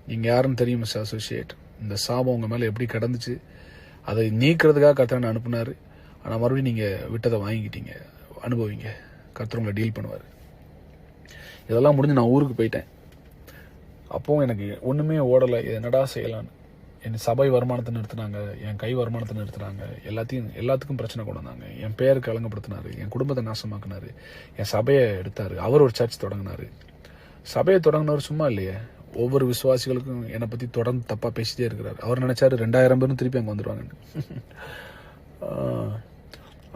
நீங்கள் யாருன்னு தெரியும் மிஸ்டர் அசோசியேட். இந்த சாபம் உங்கள் மேலே எப்படி கிடந்துச்சு, அதை நீக்கிறதுக்காக கர்த்தர் அனுப்புனார். ஆனால் மறுபடியும் நீங்கள் விட்டதை வாங்கிக்கிட்டீங்க. அனுபவிங்க, கர்த்தர் உங்களை டீல் பண்ணுவார். இதெல்லாம் முடிஞ்சு நான் ஊருக்கு போயிட்டேன். அப்போவும் எனக்கு ஒன்றுமே ஓடலை. என்னடா செய்யலான்னு. என் சபை வருமானத்தை நிறுத்தினாங்க, என் கை வருமானத்தை நிறுத்தினாங்க, எல்லாத்துக்கும் பிரச்சனை கொண்டு வந்தாங்க. என் பேருக்கு கலங்கப்படுத்தினார், என் குடும்பத்தை நாசமாக்குனார், என் சபையை எடுத்தார். அவர் ஒரு சர்ச் தொடங்கினார். சபையை தொடங்கினவர் சும்மா இல்லையே, ஒவ்வொரு விசுவாசிகளுக்கும் என்னை பற்றி தொடர்ந்து தப்பாக பேசிட்டே இருக்கிறார். அவர் நினச்சாரு 2000 பேரும் திருப்பி அங்கே வந்துடுவாங்கன்னு.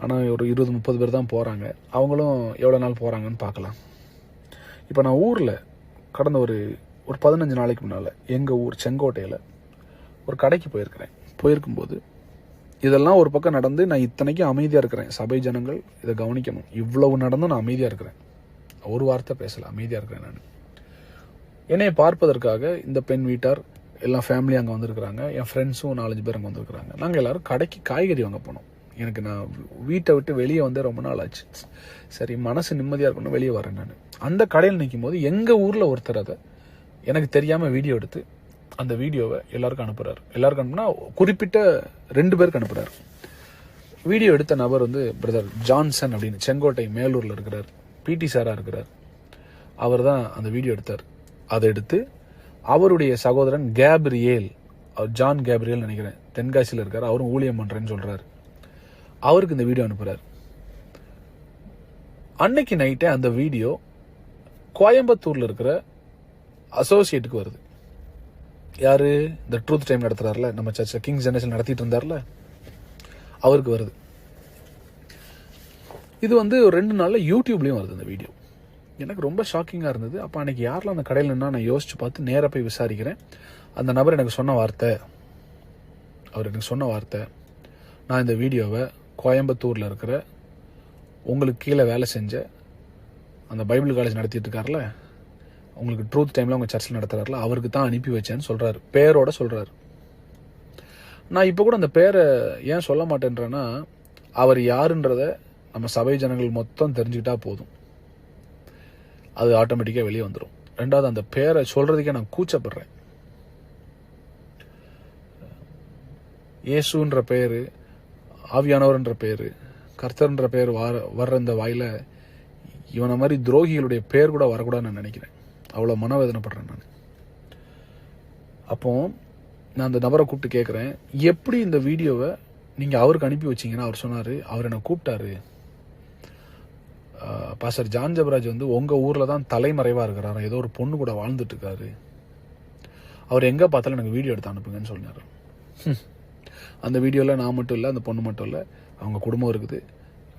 ஆனால் ஒரு 20-30 பேர் தான் போகிறாங்க. அவங்களும் எவ்வளோ நாள் போகிறாங்கன்னு பார்க்கலாம். இப்போ நான் ஊரில் கடந்த ஒரு 15 நாளைக்கு முன்னால் எங்கள் ஊர் செங்கோட்டையில் ஒரு கடைக்கு போயிருக்கும்போது இதெல்லாம் ஒரு பக்கம் நடந்து நான் இத்தனைக்கும் அமைதியாக இருக்கிறேன். சபை ஜனங்கள் இதை கவனிக்கணும். இவ்வளவு நடந்தும் நான் அமைதியாக இருக்கிறேன். ஒரு வார்த்தை பேசலை, அமைதியாக இருக்கிறேன். நான் என்னை பார்ப்பதற்காக இந்த பெண் வீட்டார் எல்லாம் ஃபேமிலி அங்கே வந்திருக்கிறாங்க. என் ஃப்ரெண்ட்ஸும் 4-5 பேர் அங்கே வந்திருக்கிறாங்க. நாங்கள் எல்லோரும் கடைக்கு காய்கறி வாங்க போனோம். நான் வீட்டை விட்டு வெளியே வந்து ரொம்ப நாள் ஆச்சு. சரி, மனசு நிம்மதியாக இருக்கணும், வெளியே வரேன். நான் அந்த கடையில் நிற்கும் போது எங்கள் ஊரில் ஒருத்தர் அதை எனக்கு தெரியாமல் வீடியோ எடுத்து அந்த வீடியோவை எல்லாருக்கும் அனுப்புகிறார். எல்லாருக்கும் அனுப்புனா குறிப்பிட்ட 2 பேருக்கு அனுப்புகிறார். வீடியோ எடுத்த நபர் வந்து பிரதர் ஜான்சன் அப்படின்னு செங்கோட்டை மேலூரில் இருக்கிறார், பிடி சாராக இருக்கிறார். அவர் தான் அந்த வீடியோ எடுத்தார். அதை எடுத்து அவருடைய சகோதரன் கேப்ரியேல், ஜான் கேப்ரியல் நினைக்கிறேன், தென்காசியில் இருக்கார், அவரும் ஊழியம் பண்ணுறேன்னு சொல்கிறார். அவருக்கு இந்த வீடியோ அனுப்புகிறார். அன்னைக்கு நைட்டே அந்த வீடியோ கோயம்புத்தூரில் இருக்கிற அசோசியேட்டுக்கு வருது. யாரு? இந்த ட்ரூத் டைம் நடத்துறாருல, நம்ம சர்ச்சில் கிங்ஸ் ஜெனரேஷன் நடத்திட்டு இருந்தார்ல, அவருக்கு வருது. இது வந்து ஒரு 2 நாளில் யூடியூப்லேயும் வருது இந்த வீடியோ. எனக்கு ரொம்ப ஷாக்கிங்காக இருந்தது. அப்போ அன்றைக்கி யாரெல்லாம் அந்த கடையில் நின்னா நான் யோசித்து பார்த்து நேராக போய் விசாரிக்கிறேன். அந்த நபர் எனக்கு சொன்ன வார்த்தை, நான் இந்த வீடியோவை கோயம்புத்தூரில் இருக்கிற உங்களுக்கு கீழே வேலை செஞ்ச அந்த பைபிள் காலேஜ் நடத்திட்டு இருக்கார்ல, உங்களுக்கு ட்ரூத் டைமில் உங்கள் சர்ச்சில் நடத்துகிறார்ல, அவருக்கு தான் அனுப்பி வச்சேன்னு சொல்கிறாரு. பேரோட சொல்கிறாரு. நான் இப்போ கூட அந்த பேரை ஏன் சொல்ல மாட்டேன்றேன்னா, அவர் யாருன்றதை நம்ம சபை ஜனங்கள் மொத்தம் தெரிஞ்சுக்கிட்டா போதும், அது ஆட்டோமேட்டிக்காக வெளியே வந்துடும். 2வது, அந்த பேரை சொல்கிறதுக்கே நான் கூச்சப்படுறேன். இயேசுன்ற பேர், ஆவியானவர்ன்ற பேர், கர்த்தர்ன்ற பேர் வர்ற இந்த வாயில இவனை மாதிரி துரோகிகளுடைய பேர் கூட வரக்கூடாதுன்னு நான் நினைக்கிறேன். அவ்வளோ மனவேதனைப்படுறேன் நான். அப்போ நான் அந்த நபரை கூப்பிட்டு கேட்குறேன், எப்படி இந்த வீடியோவை நீங்கள் அவருக்கு அனுப்பி வச்சிங்கன்னா? அவர் சொன்னார், அவர் என்னை கூப்பிட்டாரு, பாஸ்டர் ஜான் ஜெபராஜ் வந்து உங்கள் ஊரில் தான் தலைமறைவாக இருக்கிறாரு, ஏதோ ஒரு பொண்ணு கூட வாழ்ந்துட்டு இருக்காரு, அவர் எங்கே பார்த்தாலும் எனக்கு வீடியோ எடுத்து அனுப்புங்கன்னு சொன்னார். அந்த வீடியோவில் நான் மட்டும் இல்லை, அந்த பொண்ணு மட்டும் இல்லை, அவங்க குடும்பம் இருக்குது,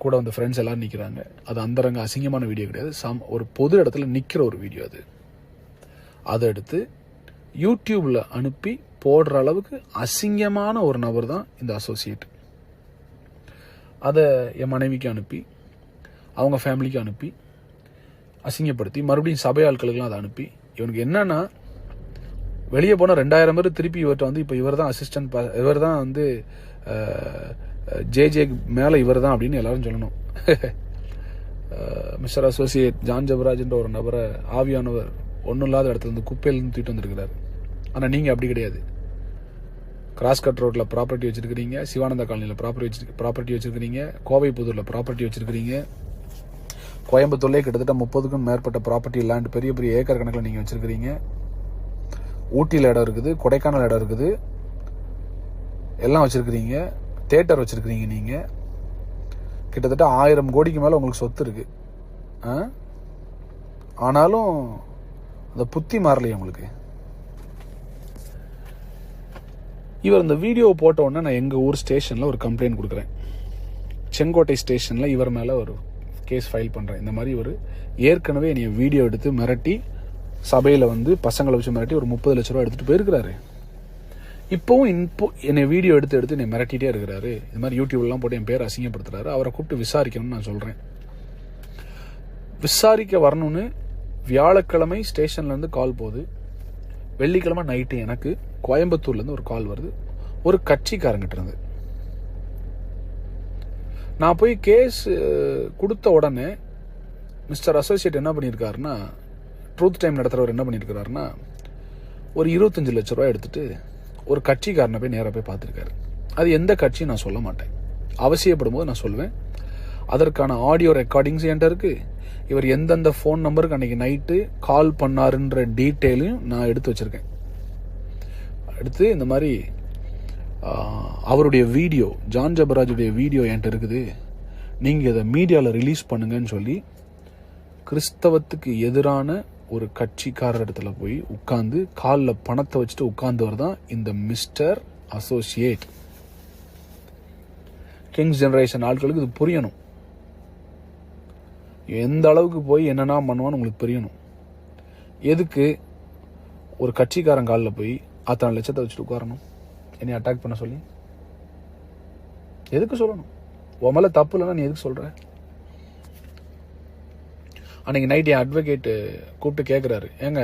கூட வந்து ஃப்ரெண்ட்ஸ் எல்லோரும் நிற்கிறாங்க. அது அந்தரங்க அசிங்கமான வீடியோ கிடையாது, ஒரு பொது இடத்துல நிற்கிற ஒரு வீடியோ அது. அதை எடுத்து யூடியூப்பில் அனுப்பி போடுற அளவுக்கு அசிங்கமான ஒரு நபர் தான் இந்த அசோசியேட். அதை என் மனைவிக்கு அனுப்பி அவங்க ஃபேமிலிக்கு அனுப்பி அசிங்கப்படுத்தி மறுபடியும் சபை ஆட்களுக்கெல்லாம் அதை அனுப்பி இவனுக்கு என்னன்னா வெளியே போன 2000 பேர் திருப்பி இவர்கிட்ட வந்து இப்போ இவர் தான் அசிஸ்டன்ட், இவர் தான் வந்து ஜே மேலே இவர் தான் அப்படின்னு எல்லாரும் சொல்லணும். மிஸ்டர் அசோசியேட் ஜான் ஜபராஜ்ன்ற ஒரு நபரை ஆவியானவர் ஒன்றும் இல்லாத இடத்துல இருந்து குப்பையிலேருந்து தூக்கிட்டு வந்திருக்கிறாரு. ஆனால் நீங்கள் அப்படி கிடையாது. கிராஸ் கட் ரோட்டில் ப்ராப்பர்ட்டி வச்சிருக்கிறீங்க, சிவானந்தா காலனியில் ப்ராப்பர்ட்டி வச்சிருக்கிறீங்க, கோவை புதூரில் ப்ராப்பர்ட்டி வச்சிருக்கிறீங்க, கோயம்புத்தூர்லேயே கிட்டத்தட்ட 30க்கும் மேற்பட்ட ப்ராப்பர்ட்டி லேண்ட் பெரிய பெரிய ஏக்கர் கணக்கில் நீங்கள் வச்சிருக்கிறீங்க. ஊட்டியில் இடம் இருக்குது, கொடைக்கானல் இடம் இருக்குது, எல்லாம் வச்சிருக்கிறீங்க. தியேட்டர் வச்சிருக்கிறீங்க. நீங்கள் கிட்டத்தட்ட 1000 கோடிக்கு மேலே உங்களுக்கு சொத்து இருக்கு. ஆனாலும் அந்த புத்தி மாறலையே உங்களுக்கு. இவர் இந்த வீடியோ போட்ட உடனே நான் எங்கள் ஊர் ஸ்டேஷனில் ஒரு கம்ப்ளைண்ட் கொடுக்குறேன். செங்கோட்டை ஸ்டேஷனில் இவர் மேலே ஒரு கேஸ் ஃபைல் பண்ணுறேன். இந்த மாதிரி இவர் ஏற்கனவே என்னை வீடியோ எடுத்து மிரட்டி சபையில் வந்து பசங்களை வச்சு மிரட்டி ஒரு 30 லட்ச ரூபா எடுத்துகிட்டு போயிருக்கிறாரு. இப்போவும் என்னை வீடியோ எடுத்து என்னை மிரட்டிகிட்டே இருக்கிறாரு. இது மாதிரி யூடியூப்லாம் போட்டு என் பேர் அசிங்கப்படுத்துறாரு. அவரை கூப்பிட்டு விசாரிக்கணும்னு நான் சொல்கிறேன். விசாரிக்க வரணும்னு வியாழக்கிழமை ஸ்டேஷன்லேருந்து கால் போகுது. வெள்ளிக்கிழமை நைட்டு எனக்கு கோயம்புத்தூர்லேருந்து ஒரு கால் வருது, ஒரு கட்சிக்காரங்கிட்ட இருந்து. நான் போய் கேஸ் கொடுத்த உடனே மிஸ்டர் அசோசியேட் என்ன பண்ணியிருக்காருன்னா, ட்ரூத் டைம் நடத்துகிறவர் என்ன பண்ணியிருக்கிறாருன்னா, ஒரு 25 லட்ச ரூபா எடுத்துட்டு ஒரு கட்சிக்காரனை போய் நேராக போய் பார்த்துருக்காரு. அது எந்த கட்சியும் நான் சொல்ல மாட்டேன். அவசியப்படும் போது நான் சொல்லுவேன். அதற்கான ஆடியோ ரெக்கார்டிங்ஸ் என்கிட்ட இருக்குது. இவர் எந்தெந்த ஃபோன் நம்பருக்கு அன்றைக்கி நைட்டு கால் பண்ணாருன்ற டீட்டெயிலையும் நான் எடுத்து வச்சுருக்கேன். எடுத்து இந்த மாதிரி அவருடைய வீடியோ, ஜான் ஜபராஜுடைய வீடியோ என்கிட்ட இருக்குது, நீங்கள் இதை மீடியாவில் ரிலீஸ் பண்ணுங்கன்னு சொல்லி கிறிஸ்தவத்துக்கு எதிரான ஒரு கட்சிக்காரர் இடத்துல போய் உட்கார்ந்து காலில் பணத்தை வச்சுட்டு உட்கார்ந்தவர் தான் இந்த மிஸ்டர் அசோசியேட். கிங்ஸ் ஜெனரேஷன் ஆட்களுக்கு இது புரியணும். எந்த அளவுக்கு போய் என்னென்ன பண்ணுவான்னு உங்களுக்கு புரியணும். எதுக்கு ஒரு கட்சிக்காரன் காலில் போய் அத்தனை லட்சத்தை வச்சுட்டு உட்காரணும், என்னை அட்டாக் பண்ண சொல்லி? எதுக்கு சொல்லணும்? உன் மேலே தப்பு இல்லைன்னா நீ எதுக்கு சொல்கிற? அன்றைக்கி நைட் என் அட்வொகேட்டு கூப்பிட்டு கேட்குறாரு, ஏங்க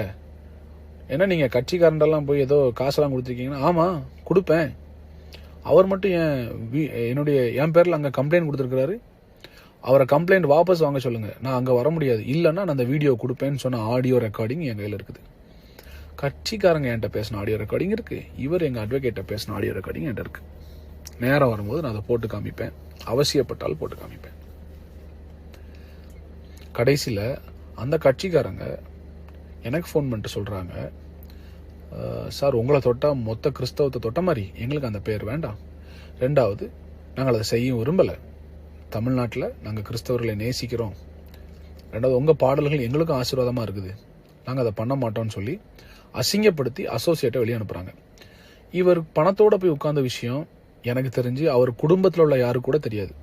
ஏன்னா நீங்கள் கட்சிக்காரண்டெல்லாம் போய் ஏதோ காசெல்லாம் கொடுத்துருக்கீங்கன்னா, ஆமாம் கொடுப்பேன். அவர் மட்டும் என் பேரில் அங்கே கம்ப்ளைண்ட் கொடுத்துருக்கிறாரு. அவரை கம்ப்ளைண்ட் வாபஸ் வாங்க சொல்லுங்கள், நான் அங்கே வர முடியாது. இல்லைன்னா நான் அந்த வீடியோ கொடுப்பேன்னு சொன்ன ஆடியோ ரெக்கார்டிங் என் கையில் இருக்குது. கட்சிக்காரங்க என்கிட்ட பேசின ஆடியோ ரெக்கார்டிங் இருக்குது, இவர் எங்கள் அட்வொகேட்டை பேசின ஆடியோ ரெக்கார்டிங் என்கிட்ட இருக்குது. நேரம் வரும்போது நான் அதை போட்டு காமிப்பேன், அவசியப்பட்டால் போட்டு காமிப்பேன். கடைசியில் அந்த கட்சிக்காரங்க எனக்கு ஃபோன் பண்ணிட்டு சொல்கிறாங்க, சார் உங்களை தொட்டால் மொத்த கிறிஸ்தவத்தை தொட்ட மாதிரி, எங்களுக்கு அந்த பேர் வேண்டாம். ரெண்டாவது, நாங்கள் அதை செய்ய விரும்பலை. தமிழ்நாட்டில் நாங்கள் கிறிஸ்தவர்களை நேசிக்கிறோம். ரெண்டாவது, உங்கள் பாடல்கள் எங்களுக்கும் ஆசீர்வாதமாக இருக்குது, நாங்கள் அதை பண்ண மாட்டோம்னு சொல்லி அசிங்கப்படுத்தி அசோசியேட்டை வெளியே அனுப்புகிறாங்க. இவர் பணத்தோடு போய் உட்கார்ந்த விஷயம் எனக்கு தெரிஞ்சு அவர் குடும்பத்தில் உள்ள யாரு கூட தெரியாது.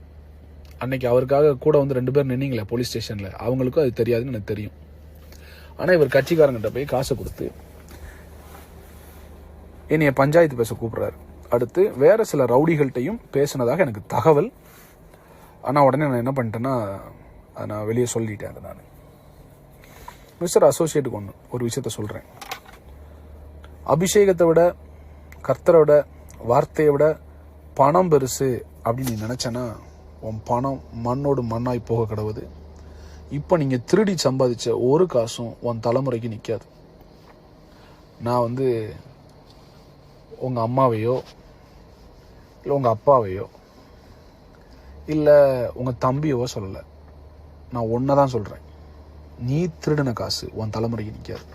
அன்னைக்கு அவருக்காக கூட வந்து 2 பேர் நின்னீங்களே போலீஸ் ஸ்டேஷனில், அவங்களுக்கும் அது தெரியாதுன்னு எனக்கு தெரியும். ஆனால் இவர் கட்சிக்காரங்கிட்ட போய் காசை கொடுத்து என்னைய பஞ்சாயத்து பேச கூப்பிட்றாரு. அடுத்து வேற சில ரவுடிகள்கிட்டையும் பேசினதாக எனக்கு தகவல். ஆனால் உடனே நான் என்ன பண்ணிட்டேன்னா, அதை நான் வெளியே சொல்லிட்டேன். அதை நான் மிஸ்டர் அசோசியேட்டுக்கு ஒரு விஷயத்த சொல்கிறேன். அபிஷேகத்தை விட, கர்த்தரை விட, வார்த்தையை விட பணம் பெருசு அப்படின்னு நீ நினச்சேன்னா உன் பணம் மண்ணோடு மண்ணாய் போக கிடவுது. இப்போ நீங்கள் திருடி சம்பாதிச்ச ஒரு காசும் உன் தலைமுறைக்கு நிற்காது. நான் வந்து உங்கள் அம்மாவையோ இல்லை உங்கள் அப்பாவையோ இல்லை உங்கள் தம்பியவோ சொல்லலை, நான் ஒன்றை தான் சொல்கிறேன். நீ திருடின காசு உன் தலைமுறைக்கு நிற்காது.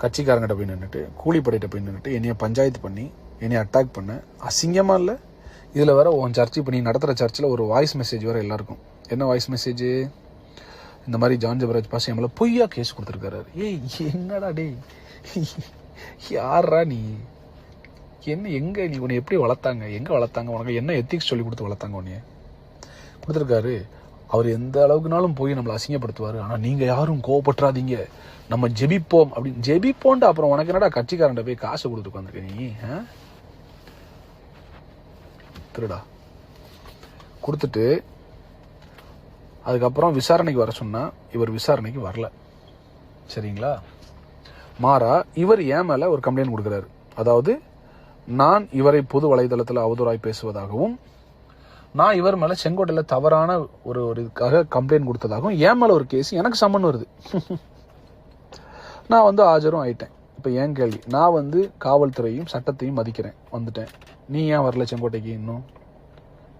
கட்சிக்காரங்கிட்ட போய் நின்றுட்டு, கூலிப்படையிட்ட போய் நின்றுட்டு என்னைய பஞ்சாயத்து பண்ணி என்னை அட்டாக் பண்ண அசிங்கமாக இல்லை? இதில் வேற உன் சர்ச்சு இப்போ நீ நடத்துகிற சர்ச்சில் ஒரு வாய்ஸ் மெசேஜ் வேறு எல்லாருக்கும். என்ன வாய்ஸ் மெசேஜ்? இந்த மாதிரி ஜான் ஜபராஜ் பாஸ் என் மேலே பொய்யா கேஸ் கொடுத்துருக்காரு. ஏய் என்னடா டே, யாரா நீ? என்ன எங்கே நீ உன்னை எப்படி வளர்த்தாங்க? எங்கே வளர்த்தாங்க? உனக்கு என்ன எத்திக்ஸ் சொல்லி கொடுத்து வளர்த்தாங்க? உன்னைய கொடுத்துருக்காரு. அவர் எந்த அளவுக்குனாலும் போய் நம்மளை அசிங்கப்படுத்துவார். ஆனால் நீங்கள் யாரும் கோவப்பட்டுறாதீங்க, நம்ம ஜெபிப்போம் அப்படின்னு. ஜெபிப்போன்ட்டு அப்புறம் உனக்கு என்னடா கட்சிக்காரன்ட்ட போய் காசு கொடுத்து உட்காந்துருக்க நீ? திருடா கொடுத்துட்டு அதுக்கப்புறம் விசாரணைக்கு வர சொன்னா இவர் விசாரணைக்கு வரல. சரிங்களா? மாறா இவர் என் மேல ஒரு கம்ப்ளைண்ட் கொடுக்குறாரு. அதாவது நான் இவரை பொது வலைதளத்தில் அவதூறாய் பேசுவதாகவும், நான் இவர் மேல செங்கோட்டையில் தவறான ஒரு இதுக்காக கம்ப்ளைண்ட் கொடுத்ததாகவும் என் மேல ஒரு கேஸ் எனக்கு சம்மன் வருது. நான் ஆஜரும் ஆயிட்டேன். இப்போ ஏன் கேள்வி, நான் காவல்துறையும் சட்டத்தையும் மதிக்கிறேன், வந்துட்டேன். நீ ஏன் வரல செங்கோட்டைக்கு? இன்னும்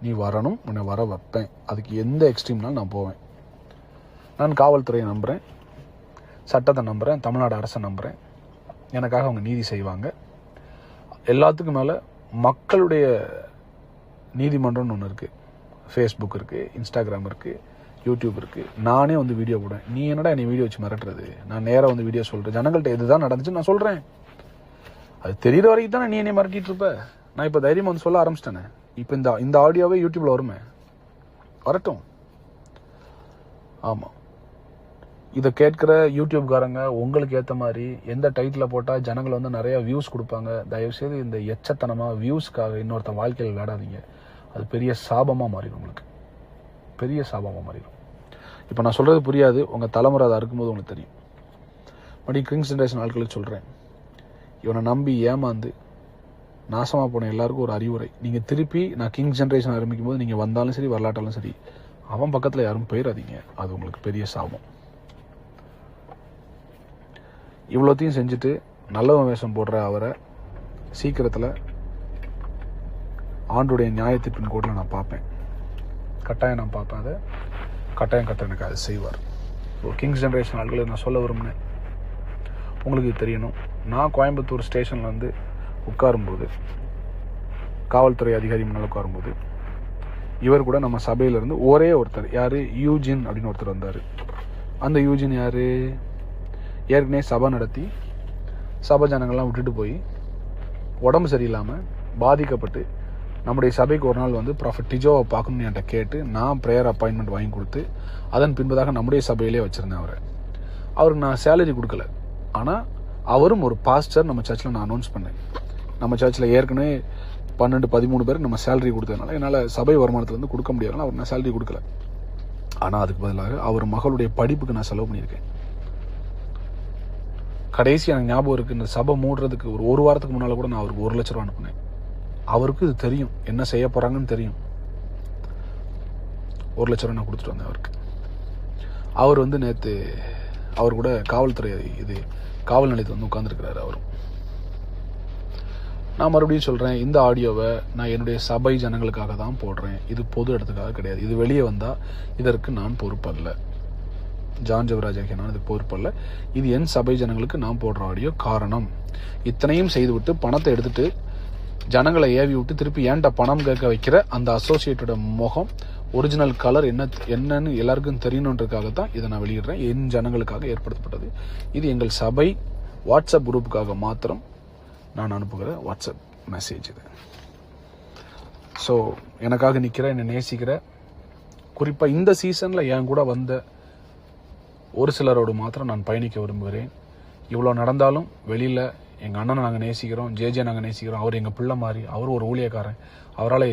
நீ வரணும், உன்னை வர வைப்பேன். அதுக்கு எந்த எக்ஸ்ட்ரீம்னாலும் நான் போவேன். நான் காவல்துறையை நம்புகிறேன், சட்டத்தை நம்புகிறேன், தமிழ்நாடு அரசை நம்புகிறேன். எனக்காக அவங்க நீதி செய்வாங்க. எல்லாத்துக்கும் மேலே மக்களுடைய நீதிமன்றம்னு ஒன்று இருக்குது. ஃபேஸ்புக் இருக்குது, இன்ஸ்டாகிராம் இருக்குது, யூடியூப் இருக்குது. நானே வீடியோ போடுறேன். நீ என்னடா என்னை வீடியோ வச்சு மிரட்டுறது? நான் நேராக வீடியோ சொல்கிறேன். ஜனங்கள்கிட்ட எதுதான் நடந்துச்சு நான் சொல்கிறேன். அது தெரிகிற வரைக்கும் தானே நீ என்னை மிரட்டிட்டு இருப்ப. நான் இப்போ தைரியமாக சொல்ல ஆரம்பிச்சிட்டேனே. இப்போ இந்த ஆடியோவே யூடியூப்பில் வருமே, வரட்டும். ஆமாம், இதை கேட்குற யூடியூப்காரங்க உங்களுக்கு ஏற்ற மாதிரி எந்த டைட்டில் போட்டால் ஜனங்கள் நிறையா வியூஸ் கொடுப்பாங்க, தயவுசெய்து இந்த எச்சத்தனமாக வியூஸ்க்காக இன்னொருத்த வாழ்க்கையில் விளையாடாதீங்க. அது பெரிய சாபமாக மாறிடும், உங்களுக்கு பெரிய சாபமாக மாறிடும். இப்போ நான் சொல்கிறது புரியாது, உங்கள் தலைமுறை அதை இருக்கும்போது உங்களுக்கு தெரியும். மறுபடியும் கிங்ஸ் ஜென்ரேஷன் ஆட்களுக்கு சொல்கிறேன், இவனை நம்பி ஏமாந்து நாசமாக போன எல்லாருக்கும் ஒரு அறிவுரை. நீங்கள் திருப்பி நான் கிங்ஸ் ஜென்ரேஷன் ஆரம்பிக்கும் போது நீங்கள் வந்தாலும் சரி வரலாட்டாலும் சரி, அவன் பக்கத்தில் யாரும் போயிடாதீங்க. அது உங்களுக்கு பெரிய சாபம். இவ்வளோத்தையும் செஞ்சுட்டு நல்லவன் வேஷம் போடுற அவரை சீக்கிரத்தில் ஆண்டுடைய நியாயத்திற்பின் கோட்டில் நான் பார்ப்பேன். கட்டாயம் நான் பார்ப்பேன். அதை கட்டாயம் எனக்கு அதை செய்வார். ஸோ கிங்ஸ் ஜென்ரேஷன் ஆட்களை நான் சொல்ல விரும்பினேன். உங்களுக்கு தெரியணும், நான் கோயம்புத்தூர் ஸ்டேஷனில் உட்காரும்போது, காவல்துறை அதிகாரி முன்னால் உட்காரும்போது, இவர் கூட நம்ம சபையிலேருந்து ஒரே ஒருத்தர், யார், யூஜின் அப்படின்னு ஒருத்தர் வந்தார். அந்த யூஜின் யார்? ஏற்கனவே சபை நடத்தி சபை ஜனங்கள்லாம் விட்டுட்டு போய் உடம்பு சரியில்லாமல் பாதிக்கப்பட்டு நம்முடைய சபைக்கு ஒரு நாள் ப்ராஃபட் டிஜோவை பார்க்கணும்னு என்கிட்ட கேட்டு நான் ப்ரேயர் அப்பாயின்மெண்ட் வாங்கி கொடுத்து அதன் பின்பதாக நம்முடைய சபையிலே வச்சுருந்தேன் அவருக்கு நான் சேலரி கொடுக்கல. ஆனால் அவரும் ஒரு பாஸ்டர் நம்ம சர்ச்சில் நான் அனௌன்ஸ் பண்ணேன். நம்ம சர்ச்சில் ஏற்கனவே 12-13 பேருக்கு நம்ம சேலரி கொடுத்ததுனால என்னால் சபை வருமானத்துலேருந்து கொடுக்க முடியாதுனால அவர் நான் சேலரி கொடுக்கல. ஆனால் அதுக்கு பதிலாக அவர் மகளுடைய படிப்புக்கு நான் செலவு பண்ணியிருக்கேன். கடைசி எனக்கு ஞாபகம் இருக்குது, இந்த சபை மூடுறதுக்கு ஒரு வாரத்துக்கு முன்னால் கூட நான் அவருக்கு 1 லட்ச ரூபா அனுப்புனேன். அவருக்கு இது தெரியும், என்ன செய்ய போகிறாங்கன்னு தெரியும். 1 லட்ச ரூபா நான் கொடுத்துட்டு வந்தேன் அவருக்கு. அவர் நேற்று அவர் கூட காவல்துறை காவல் நிலையத்தில் உட்காந்துருக்கிறாரு அவரும். நான் மறுபடியும் சொல்கிறேன், இந்த ஆடியோவை நான் என்னுடைய சபை ஜனங்களுக்காக தான் போடுறேன். இது பொது இடத்துக்காக கிடையாது. இது வெளியே வந்தால் இதற்கு நான் பொறுப்பல்ல. ஜான் ஜெபராஜ் ஆகிய நான் இதுக்கு பொறுப்பல்ல. இது என் சபை ஜனங்களுக்கு நான் போடுற ஆடியோ. காரணம், இத்தனையும் செய்துவிட்டு பணத்தை எடுத்துட்டு ஜனங்களை ஏவி விட்டு திருப்பி ஏன்டா பணம் கேட்க வைக்கிற அந்த அசோசியேட்டோட முகம், ஒரிஜினல் கலர் என்னன்னு எல்லாருக்கும் தெரியணுன்றதுக்காகத்தான் இதை நான் வெளியிடுறேன். என் ஜனங்களுக்காக ஏற்படுத்தப்பட்டது. இது எங்கள் சபை வாட்ஸ்அப் குரூப்புக்காக மாத்திரம் நான் அனுப்புகிற வாட்ஸ்அப் மெசேஜ் இது. ஸோ எனக்காக நிற்கிற, என்னை நேசிக்கிற, குறிப்பாக இந்த சீசனில் என் கூட வந்த ஒரு சிலரோடு மாத்திரம் நான் பயணிக்க விரும்புகிறேன். இவ்வளோ நடந்தாலும் வெளியில் எங்கள் அண்ணனை நாங்கள் நேசிக்கிறோம், ஜேஜே நாங்கள் நேசிக்கிறோம். அவர் எங்கள் பிள்ளை மாதிரி, அவர் ஒரு ஊழியக்காரன். அவரால்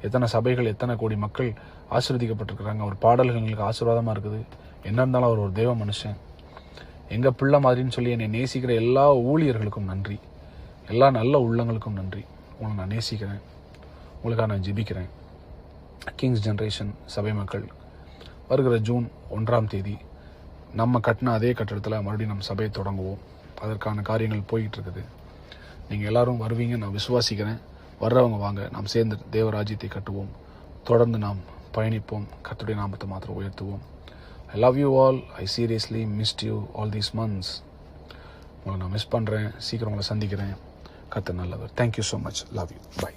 எத்தனை சபைகள், எத்தனை கோடி மக்கள் ஆசீர்வதிக்கப்பட்டிருக்கிறாங்க. அவர் பாடல்கள் எங்களுக்கு ஆசீர்வாதமாக இருக்குது. என்ன இருந்தாலும் அவர் ஒரு தெய்வ மனுஷன், எங்கள் பிள்ளை மாதிரின்னு சொல்லி என்னை நேசிக்கிற எல்லா ஊழியர்களுக்கும் நன்றி, எல்லா நல்ல உள்ளங்களுக்கும் நன்றி. உங்களை நான் நேசிக்கிறேன், உங்களுக்காக நான் ஜெபிக்கிறேன். கிங்ஸ் ஜென்ரேஷன் சபை மக்கள், வருகிற ஜூன் 1ஆம் தேதி நம்ம கட்டின அதே கட்டிடத்தில் மறுபடியும் நம்ம சபையை தொடங்குவோம். அதற்கான காரியங்கள் போய்கிட்டு இருக்குது. நீங்கள் எல்லாரும் வருவீங்க நான் விசுவாசிக்கிறேன். வர்றவங்க வாங்க, நாம் சேர்ந்து தேவராஜ்யத்தை கட்டுவோம். தொடர்ந்து நாம் பயணிப்போம். கர்த்தருடைய நாமத்தை மாத்திரம் உயர்த்துவோம். I love you all. I seriously missed you all these months. உங்களை நான் மிஸ் பண்ணுறேன். சீக்கிரம் உங்களை சந்திக்கிறேன். கர்த்தர் நல்லவர். Thank you so much. Love you. Bye.